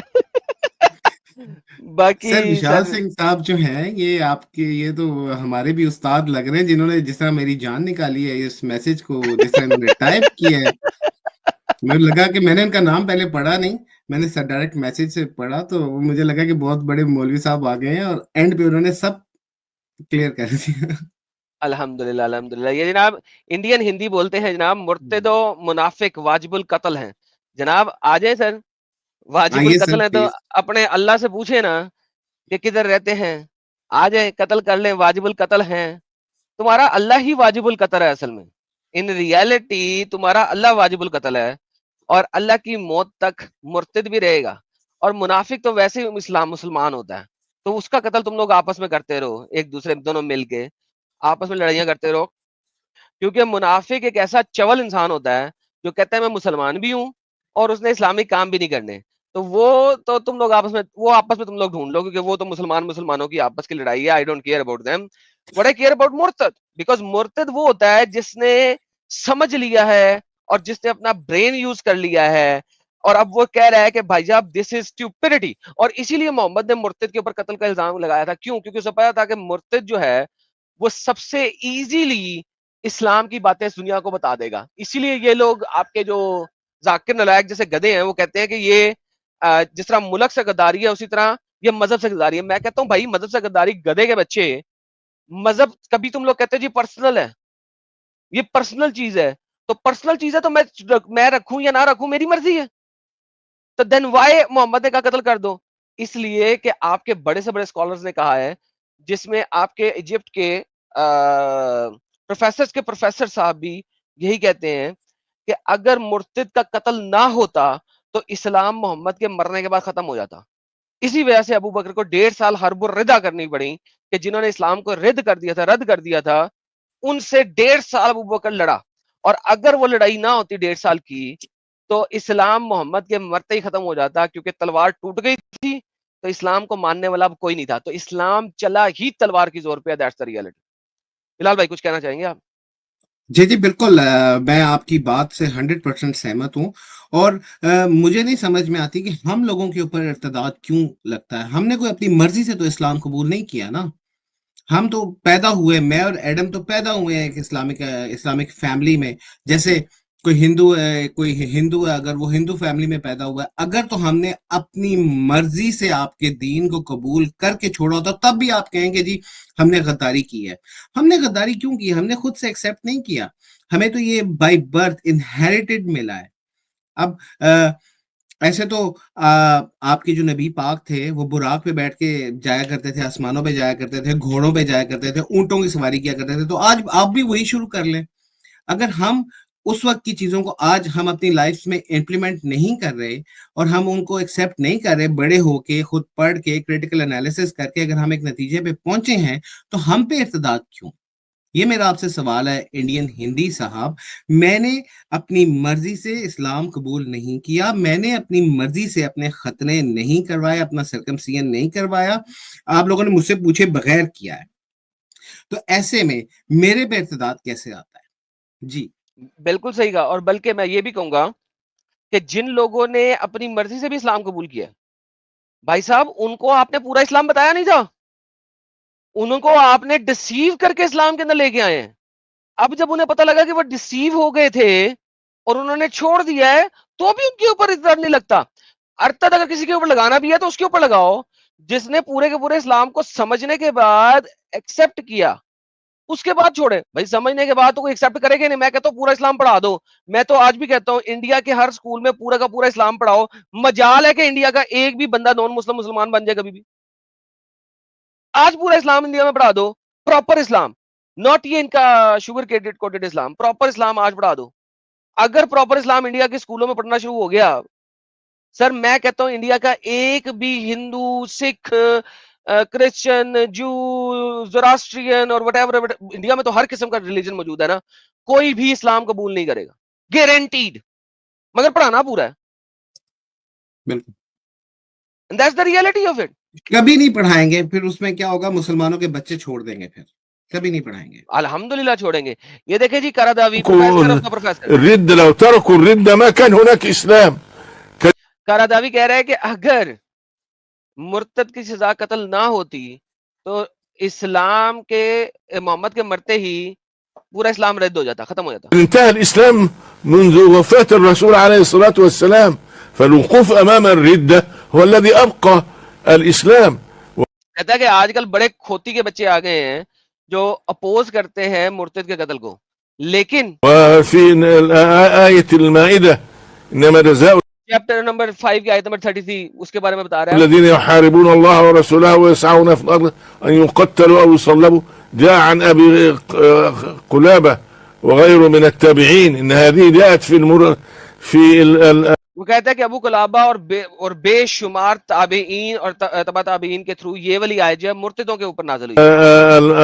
باقی سر وشال سنگھ صاحب جو ہیں یہ آپ کے, یہ تو ہمارے بھی استاد لگ رہے ہیں, جنہوں نے جس طرح میری جان نکالی ہے اس میسج کو, جس طرح انہوں نے ٹائپ کیا ہے. مجھے لگا کہ میں نے ان کا نام پہلے پڑھا نہیں, میں نے سر ڈائریکٹ میسج سے پڑھا, تو مجھے لگا کہ بہت بڑے مولوی صاحب آ گئے ہیں, اور اینڈ پہ انہوں نے سب کلیئر کر دیا. الحمدللہ الحمدللہ. یہ جناب انڈین ہندی بولتے ہیں جناب, مرتد و منافق واجب القتل ہیں جناب. آ جائیں سر, واجب آئیے سر القتل ہے تو پلیز. اپنے اللہ سے پوچھے نا کہ کدھر رہتے ہیں, آ جائیں قتل کر لیں, واجب القتل ہیں. تمہارا اللہ ہی واجب القتل ہے اصل میں, ان ریالٹی تمہارا اللہ واجب القتل ہے, اور اللہ کی موت تک مرتد بھی رہے گا. اور منافق تو ویسے ہی مسلمان ہوتا ہے, تو اس کا قتل تم لوگ آپس میں کرتے رہو, ایک دوسرے دونوں مل کے آپس میں لڑائیاں کرتے رہو. کیونکہ منافق ایک ایسا چول انسان ہوتا ہے جو کہتا ہے میں مسلمان بھی ہوں اور اس نے اسلامک کام بھی نہیں کرنے, تو وہ تو تم لوگ آپس میں تم لوگ ڈھونڈ لو, کیونکہ وہ تو مسلمانوں کی آپس کی لڑائی ہے. I don't care about them, but I care about مرتد, بیکاز مرتد وہ ہوتا ہے جس نے سمجھ لیا ہے اور جس نے اپنا برین یوز کر لیا ہے, اور اب وہ کہہ رہا ہے کہ بھائی صاحب دس از اسٹوپڈٹی. اور اسی لیے محمد نے مرتد کے اوپر قتل کا الزام لگایا تھا. کیوں؟ کیونکہ اسے پتا تھا کہ مرتد جو ہے وہ سب سے ایزیلی اسلام کی باتیں دنیا کو بتا دے گا. اسی لیے یہ لوگ آپ کے جو ذاکر نلائق جیسے گدے ہیں وہ کہتے ہیں کہ یہ جس طرح ملک سے غداری ہے اسی طرح یہ مذہب سے غداری ہے. میں کہتا ہوں بھائی مذہب سے غداری گدے کے بچے, مذہب کبھی تم لوگ کہتے ہیں جی پرسنل ہے, یہ پرسنل چیز ہے, تو پرسنل چیز ہے تو میں رکھوں یا نہ رکھوں میری مرضی ہے, تو دین وائی محمد کا قتل کر دو. اس لیے کہ آپ کے بڑے سے بڑے اسکالرز نے کہا ہے, جس میں آپ کے ایجپٹ کے پروفیسر صاحب بھی یہی کہتے ہیں کہ اگر مرتد کا قتل نہ ہوتا تو اسلام محمد کے مرنے کے بعد ختم ہو جاتا. اسی وجہ سے ابو بکر کو 1.5 سال حرب الردہ کرنی پڑی, کہ جنہوں نے اسلام کو رد کر دیا تھا ان سے 1.5 سال ابو بکر لڑا. اور اگر وہ لڑائی نہ ہوتی 1.5 سال کی تو اسلام محمد کے مرتے ہی ختم ہو جاتا, کیونکہ تلوار ٹوٹ گئی تھی تو اسلام کو ماننے والا اب کوئی نہیں تھا, تو اسلام چلا ہی تلوار کی زور پہ. That's the reality. بلال بھائی کچھ کہنا چاہیں گے آپ؟ جی بالکل, میں آپ کی بات سے 100% سہمت ہوں, اور مجھے نہیں سمجھ میں آتی کہ ہم لوگوں کے اوپر ارتداد کیوں لگتا ہے. ہم نے کوئی اپنی مرضی سے تو اسلام قبول نہیں کیا نا, ہم تو پیدا ہوئے, میں اور ایڈم تو پیدا ہوئے ہیں ایک اسلامک فیملی میں. جیسے کوئی ہندو ہے, اگر وہ ہندو فیملی میں پیدا ہوا ہے, اگر تو ہم نے اپنی مرضی سے آپ کے دین کو قبول کر کے چھوڑا ہوتا تب بھی آپ کہیں گے جی ہم نے غداری کی ہے. ہم نے غداری کیوں کی؟ ہم نے خود سے ایکسیپٹ نہیں کیا, ہمیں تو یہ بائی برتھ انہیریٹڈ ملا ہے. اب ایسے تو آپ کے جو نبی پاک تھے وہ براق پہ بیٹھ کے جایا کرتے تھے, آسمانوں پہ جایا کرتے تھے, گھوڑوں پہ جایا کرتے تھے, اونٹوں کی سواری کیا کرتے تھے. تو آج آپ بھی وہی شروع کر لیں. اگر ہم اس وقت کی چیزوں کو آج ہم اپنی لائف میں امپلیمنٹ نہیں کر رہے اور ہم ان کو ایکسیپٹ نہیں کر رہے, بڑے ہو کے خود پڑھ کے کریٹیکل انالیسس کر کے اگر ہم ایک نتیجے پہ پہنچے ہیں تو ہم پہ ارتداد کیوں؟ یہ میرا آپ سے سوال ہے انڈین ہندی صاحب. میں نے اپنی مرضی سے اسلام قبول نہیں کیا, میں نے اپنی مرضی سے اپنے ختنے نہیں کروائے, اپنا سرکمسیژن نہیں کروایا, آپ لوگوں نے مجھ سے پوچھے بغیر کیا ہے. تو ایسے میں میرے پہ ارتداد کیسے آتا ہے؟ جی بالکل صحیح کہا. اور بلکہ میں یہ بھی کہوں گا کہ جن لوگوں نے اپنی مرضی سے بھی اسلام قبول کیا بھائی صاحب ان کو آپ نے پورا اسلام بتایا نہیں تھا, ان کو آپ نے ڈسیو کر کے اسلام کے اندر لے کے آئے ہیں. اب جب انہیں پتہ لگا کہ وہ ڈسیو ہو گئے تھے اور انہوں نے چھوڑ دیا ہے, تو بھی ان کے اوپر ڈر نہیں لگتا. ارتد اگر کسی کے اوپر لگانا بھی ہے تو اس کے اوپر لگاؤ جس نے پورے کے پورے اسلام کو سمجھنے کے بعد ایکسپٹ کیا, اس کے بعد چھوڑے. بھائی سمجھنے کے بعد تو کوئی ایکسپٹ کرے گا نہیں. میں کہتا ہوں پورا اسلام پڑھا دو. میں تو آج بھی کہتا ہوں انڈیا کے ہر سکول میں پورا کا پورا اسلام پڑھاؤ. مجال ہے کہ انڈیا کا ایک بھی بندہ نان مسلم مسلمان بن جائے کبھی بھی. آج پورا اسلام انڈیا میں پڑھا دو, پراپر اسلام, ناٹ یہ ان کا شوگر کوٹڈ اسلام, پراپر اسلام آج پڑھا دو. اگر پراپر اسلام انڈیا کے اسکولوں میں پڑھنا شروع ہو گیا, سر میں کہتا ہوں انڈیا کا ایک بھی ہندو, سکھ, کرسچن, جو, زوراسٹرین اور وٹ ایور, انڈیا میں تو ہر قسم کا ریلیجن موجود ہے نا, کوئی بھی اسلام قبول نہیں کرے گا, گارنٹیڈ. مگر پڑھانا پورا ہے. بالکل. That's the reality of it. کبھی نہیں پڑھائیں گے, پھر اس میں کیا ہوگا, مسلمانوں کے بچے چھوڑ دیں گے, پھر کبھی نہیں پڑھائیں گے. الحمدللہ چھوڑیں گے. یہ دیکھیں جی کراداوی پروفیسر الرد لو تركوا الرد ما كان هناك اسلام. کراداوی کہہ رہا ہے کہ اگر مرتد کی سزا قتل نہ ہوتی تو اسلام کے محمد کے مرتے ہی پورا اسلام رد ہو جاتا, ختم ہو جاتا. انتهى الاسلام منذ وفاة الرسول عليه الصلاة والسلام, فالوقوف امام الردة هو الذي ابقى الاسلام. کہتا ہے کہ آج کل بڑے کھوتی کے بچے آ گئے ہیں جو اپوز کرتے ہیں مرتد کے قتل کو, لیکن وفي آية المائدة انما جزاء چیپٹر نمبر 5 کی آیت نمبر 33 اس کے بارے میں بتا رہا ہے. الذين يحاربون الله ورسوله ويسعون في الارض ان يقتلوا او يصلبوا. جاء عن ابي قلابة وغيره من التابعين ان هذه جاءت في وہ کہتا ہے کہ ابو قلابہ اور بے شمار تابعین اور تبع تابعین کے تھرو یہ والی آیت جو ہے مرتدوں کے اوپر نازل ہوئی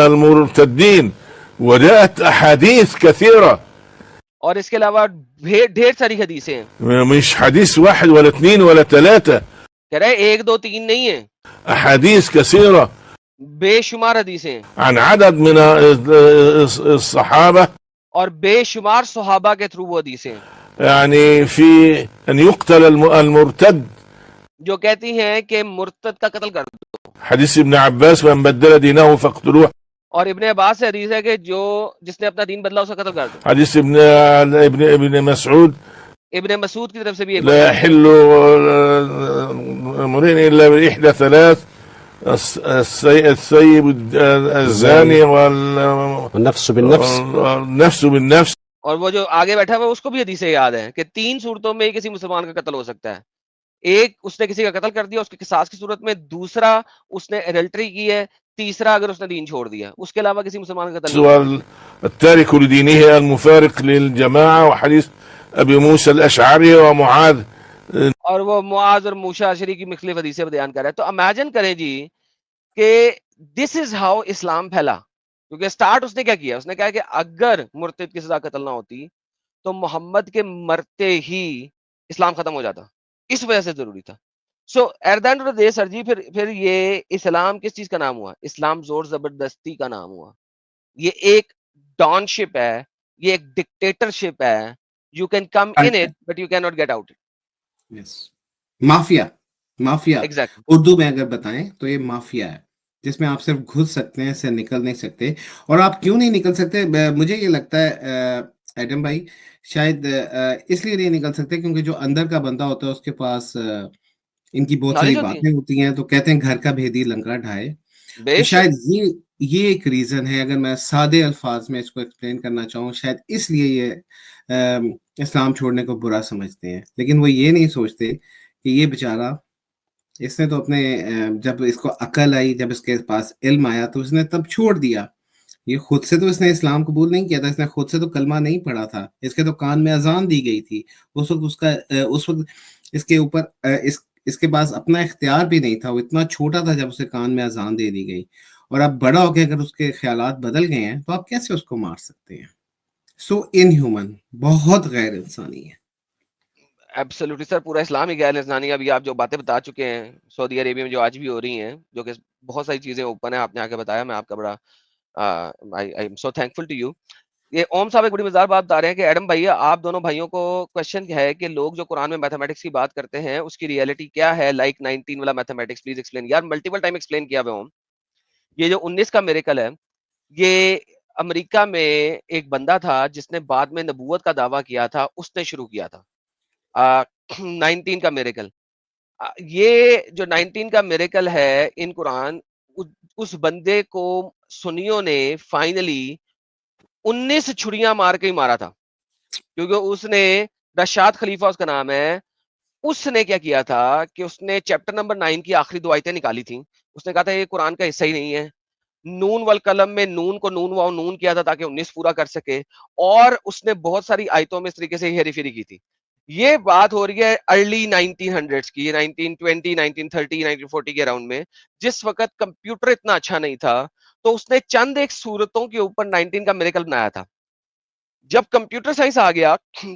المرتدين, وجاءت احاديث كثيرة, اور اس کے علاوہ ڈھیر ساری حدیثیں ہیں. مش حديث واحد ولا اثنين ولا ثلاثة, کہہ رہے 1 2 3 نہیں ہیں, احاديث كثيرة بے شمار حدیثیں ہیں, عن عدد من الصحابة, اور بے شمار صحابہ کے تھرو وہ حدیثیں ہیں يعني في ان يقتل المرتد. جو کہتی ہیں کہ مرتد کا قتل کر دو. حديث ابن عباس من بدل دينه فاقتلوه. اور ابن عباس سے حدیث ہے کہ جس نے اپنا دین بدلا اسے قتل کر دو. حديث ابن مسعود ابن مسعود کی طرف سے بھی ایک لا يحل امرئ الا باحدى ثلاث, السيب الزاني والنفس بالنفس. والنفس بالنفس. اور وہ جو آگے بیٹھا ہوا اس کو بھی حدیثیں یاد ہیں کہ 3 صورتوں میں کسی مسلمان کا قتل ہو سکتا ہے. ایک اس نے کسی کا قتل کر دیا اس کے قصاص کی صورت میں, دوسرا اس نے ایڈلٹری کی ہے, تیسرا اگر اس نے دین چھوڑ دیا. اس کے علاوہ کسی مسلمان کا قتل نہیں. التارك لدينه المفارق للجماعة, وحديث ابي موسى الاشعري ومعاذ, اور وہ معاذ اور موسیٰ اشعری کی مختلف حدیثیں بیان کر رہا ہے. تو امیجن کریں جی کہ دس از ہاؤ اسلام پھیلا. کیونکہ سٹارٹ اس نے کیا کیا, اس نے کہا کہ اگر مرتد کی سزا قتل نہ ہوتی تو محمد کے مرتے ہی اسلام ختم ہو جاتا. اس وجہ سے ضروری تھا. So at the end of the day sir جی پھر یہ اسلام کس چیز کا نام ہوا؟ اسلام زور زبردستی کا نام ہوا. یہ ایک ڈان شپ ہے, یہ ایک ڈکٹیٹر شپ ہے. You can come in it but you can not get out. Mafia exactly. Urdu میں اگر بتائیں تو یہ مافیا ہے جس میں آپ صرف گھس سکتے ہیں, سے نکل نہیں سکتے. اور آپ کیوں نہیں نکل سکتے؟ مجھے یہ لگتا ہے ایڈم بھائی شاید اس لیے نہیں نکل سکتے کیونکہ جو اندر کا بندہ ہوتا ہے اس کے پاس ان کی بہت ساری باتیں ہوتی ہیں. تو کہتے ہیں گھر کا بھیدی لنکا ڈھائے. تو شاید یہ ایک ریزن ہے. اگر میں سادے الفاظ میں اس کو ایکسپلین کرنا چاہوں, شاید اس لیے یہ اسلام چھوڑنے کو برا سمجھتے ہیں. لیکن وہ یہ نہیں سوچتے کہ یہ بیچارہ, اس نے تو اپنے جب اس کو عقل آئی, جب اس کے پاس علم آیا تو اس نے تب چھوڑ دیا. یہ خود سے تو اس نے اسلام قبول نہیں کیا تھا, اس نے خود سے تو کلمہ نہیں پڑھا تھا. اس کے تو کان میں اذان دی گئی تھی. اس وقت اس کے اوپر اس کے پاس اپنا اختیار بھی نہیں تھا. وہ اتنا چھوٹا تھا جب اسے کان میں اذان دے دی گئی. اور اب بڑا ہو کے اگر اس کے خیالات بدل گئے ہیں تو آپ کیسے اس کو مار سکتے ہیں؟ سو ان ہیومن, بہت غیر انسانی ہے. ایبسولوٹلی سر, پورا اسلام ہی غیر انسانی. ابھی آپ جو باتیں بتا چکے ہیں سعودی عربیہ میں جو آج بھی ہو رہی ہیں, جو کہ بہت ساری چیزیں اوپن ہیں, آپ نے آ کے بتایا, میں آپ کا بڑا I am so thankful to you. یہ اوم صاحب ایک بڑی مزدار بات بتا رہے ہیں کہ ایڈم بھائی آپ دونوں بھائیوں کو کوشچن ہے کہ لوگ جو قرآن میں میتھمیٹکس کی بات کرتے ہیں اس کی ریئلٹی کیا ہے, لائک 19 والا میتھمیٹکس پلیز ایکسپلین. یار ملٹیپل ٹائم ایکسپلین کیا ہوا اوم. یہ جو 19 کا میریکل ہے, یہ امریکہ میں ایک بندہ تھا جس نے بعد میں نبوت کا دعویٰ کیا تھا, اس نے شروع کیا تھا 19 کا میریکل. یہ جو 19 کا میریکل ہے ان قرآن, اس بندے کو سنیوں نے فائنلی 19 چھڑیاں مار کے ہی مارا تھا, کیونکہ اس نے, رشاد خلیفہ اس کا نام ہے, اس نے کیا کیا تھا کہ اس نے چیپٹر نمبر 9 کی آخری 2 آیتیں نکالی تھیں. اس نے کہا تھا یہ قرآن کا حصہ ہی نہیں ہے. نون والقلم میں نون کو نون واو نون کیا تھا تاکہ 19 پورا کر سکے, اور اس نے بہت ساری آیتوں میں اس طریقے سے ہیری پھیری کی تھی. یہ بات ہو رہی ہے ارلی 1900s کی, 1920 1930 1940 کے اراؤنڈ میں, جس وقت کمپیوٹر اتنا اچھا نہیں تھا. تو اس نے چند ایک صورتوں کے اوپر 19 کا میریکل بنایا تھا. جب کمپیوٹر سائنس آ گیا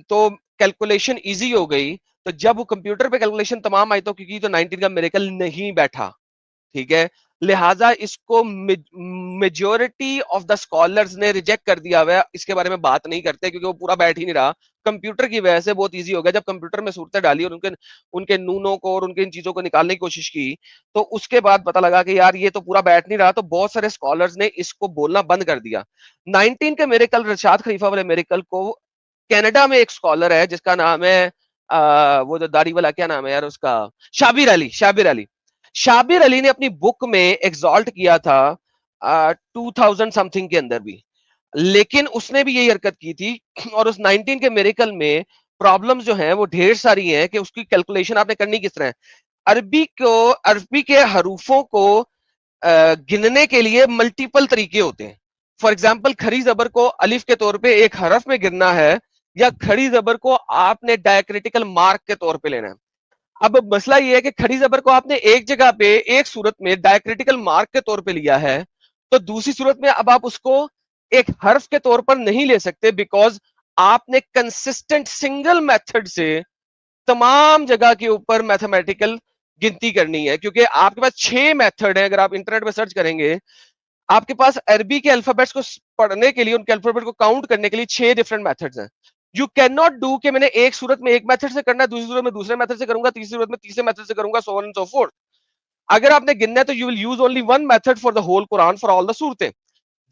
تو کیلکولیشن ایزی ہو گئی, تو جب وہ کمپیوٹر پہ کیلکولیشن تمام آیتوں کی تو 19 کا میریکل نہیں بیٹھا. ٹھیک ہے, لہٰذا اس کو میجورٹی آف دا اسکالرز نے ریجیکٹ کر دیا ہوا ہے, اس کے بارے میں بات نہیں کرتے کیونکہ وہ پورا بیٹھ ہی نہیں رہا. کمپیوٹر کی وجہ سے بہت ایزی ہو گیا. جب کمپیوٹر میں صورتیں ڈالی اور ان کے نونوں کو اور ان کے ان چیزوں کو نکالنے کی کوشش کی, تو اس کے بعد پتا لگا کہ یار یہ تو پورا بیٹھ نہیں رہا, تو بہت سارے اسکالرز نے اس کو بولنا بند کر دیا. 19 کے میریکل, رشاد خلیفہ والے میریکل کو کینیڈا میں ایک اسکالر ہے جس کا نام ہے وہ جو داڑھی والا, کیا نام ہے یار اس کا, شابر علی. شابر علی نے اپنی بک میں ایگزالٹ کیا تھا 2000 سم تھنگ کے اندر بھی, لیکن اس نے بھی یہی حرکت کی تھی. اور اس 19 کے میریکل میں پرابلمز جو ہیں وہ ڈھیر ساری ہیں کہ اس کی کیلکولیشن آپ نے کرنی کس طرح ہے. عربی کے حروفوں کو گننے کے لیے ملٹیپل طریقے ہوتے ہیں. فار ایگزامپل کھڑی زبر کو الف کے طور پہ ایک حرف میں گننا ہے, یا کھڑی زبر کو آپ نے ڈائیکریٹیکل مارک کے طور پہ لینا ہے. اب مسئلہ یہ ہے کہ کھڑی زبر کو آپ نے ایک جگہ پہ ایک صورت میں ڈائیکریٹیکل مارک کے طور پہ لیا ہے, تو دوسری صورت میں اب آپ اس کو ایک حرف کے طور پر نہیں لے سکتے, بیکاز آپ نے کنسسٹنٹ سنگل میتھڈ سے تمام جگہ کے اوپر میتھمیٹیکل گنتی کرنی ہے. کیونکہ آپ کے پاس 6 میتھڈ ہیں, اگر آپ انٹرنیٹ پہ سرچ کریں گے آپ کے پاس عربی کے الفابیٹس کو پڑھنے کے لیے, ان کے الفابیٹ کو کاؤنٹ کرنے کے لیے 6 ڈفرنٹ میتھڈز ہیں. یو کین ناٹ ڈو کہ میں نے ایک صورت میں ایک میتھڈ سے کرنا ہے, دوسری صورت میں دوسرے میتھڈ سے کروں گا, تیسری صورت میں تیسرے میتھڈ سے کروں گا, سو آن اینڈ سو فورتھ. اگر آپ نے گننا ہے تو you will use only one method for the whole Quran for all the صورتیں.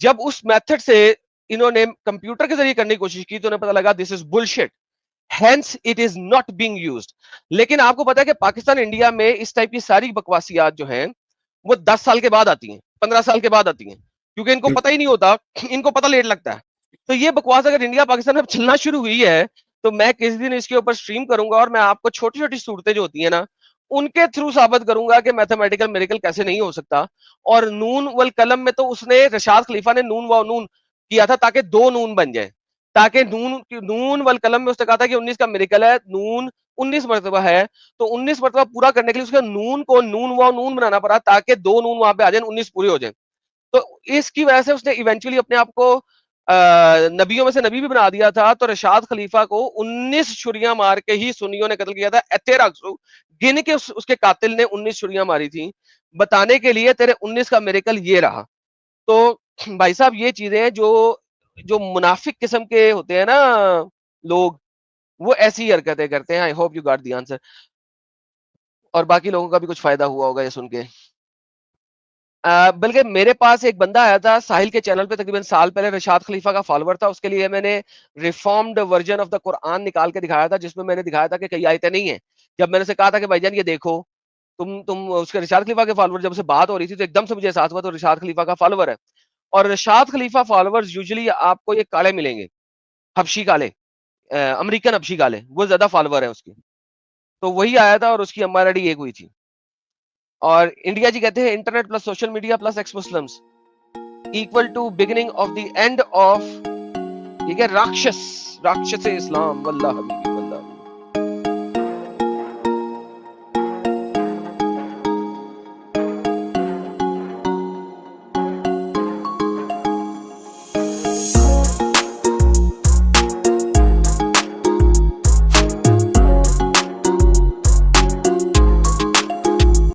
جب اس میتھڈ سے انہوں نے کمپیوٹر کے ذریعے کرنے کی کوشش کی تو انہیں پتا لگا this is bullshit, hence it is not being used. لیکن آپ کو پتا ہے کہ پاکستان انڈیا میں اس ٹائپ کی ساری بکواسیات جو ہیں وہ 10 سال کے بعد آتی ہیں, 15 سال کے بعد آتی ہیں, کیونکہ ان کو پتہ ہی نہیں ہوتا, ان کو پتہ لیٹ لگتا ہے. تو یہ بکواس اگر انڈیا پاکستان میں چلنا شروع ہوئی ہے تو میں کسی دن اس کے اوپر سٹریم کروں گا, اور میں آپ کو چھوٹی چھوٹی صورتیں جو ہوتی ہیں نا ان کے تھرو ثابت کروں گا کہ میتھمیٹیکل میریکل کیسے نہیں ہو سکتا. اور نون والقلم میں تو اس نے, رشاد خلیفہ نے نون و نون کیا تھا تاکہ 2 نون بن جائے, تاکہ نون والقلم میں اس نے کہا تھا کہ 19 کا میریکل ہے, نون 19 مرتبہ ہے, تو 19 مرتبہ پورا کرنے کے لیے اس کے نون کو نون و نون بنانا پڑا تاکہ 2 نون وہاں پہ آ جائیں, 19 پورے ہو جائیں. تو اس کی وجہ سے اس نے ایونچولی اپنے آپ کو نبیوں میں سے نبی بھی بنا دیا تھا. تو رشاد خلیفہ کو 19 چھریاں مار کے ہی سنیوں نے قتل کیا تھا. گن کے اس کے قاتل نے 19 چھریاں ماری تھیں, بتانے کے لیے تیرے 19 کا میریکل یہ رہا. تو بھائی صاحب یہ چیزیں جو منافق قسم کے ہوتے ہیں نا لوگ, وہ ایسی حرکتیں کرتے ہیں. I hope you got the answer, اور باقی لوگوں کا بھی کچھ فائدہ ہوا ہوگا یہ سن کے. بلکہ میرے پاس ایک بندہ آیا تھا ساحل کے چینل پہ تقریباً سال پہلے, رشاد خلیفہ کا فالوور تھا. اس کے لیے میں نے ریفارمڈ ورژن آف دا قرآن نکال کے دکھایا تھا, جس میں نے دکھایا تھا کہ کئی آیتیں نہیں ہیں. جب میں نے سے کہا تھا کہ بھائی جان یہ دیکھو, تم اس کے رشاد خلیفہ کے فالوور, جب سے بات ہو رہی تھی تو ایک دم سے مجھے احساس ہوا تو رشاد خلیفہ کا فالوور ہے. اور رشاد خلیفہ فالوورز یوزلی آپ کو یہ کالے ملیں گے, حبشی کالے, امریکن حبشی کالے, وہ زیادہ فالوور ہیں اس کی. تو وہی آیا تھا اور اس کی اما ریڈی ایک ہوئی تھی. اور انڈیا جی کہتے ہیں internet plus social media plus x Muslims equal to beginning of the end of راکشس اسلام واللہ حبیبی.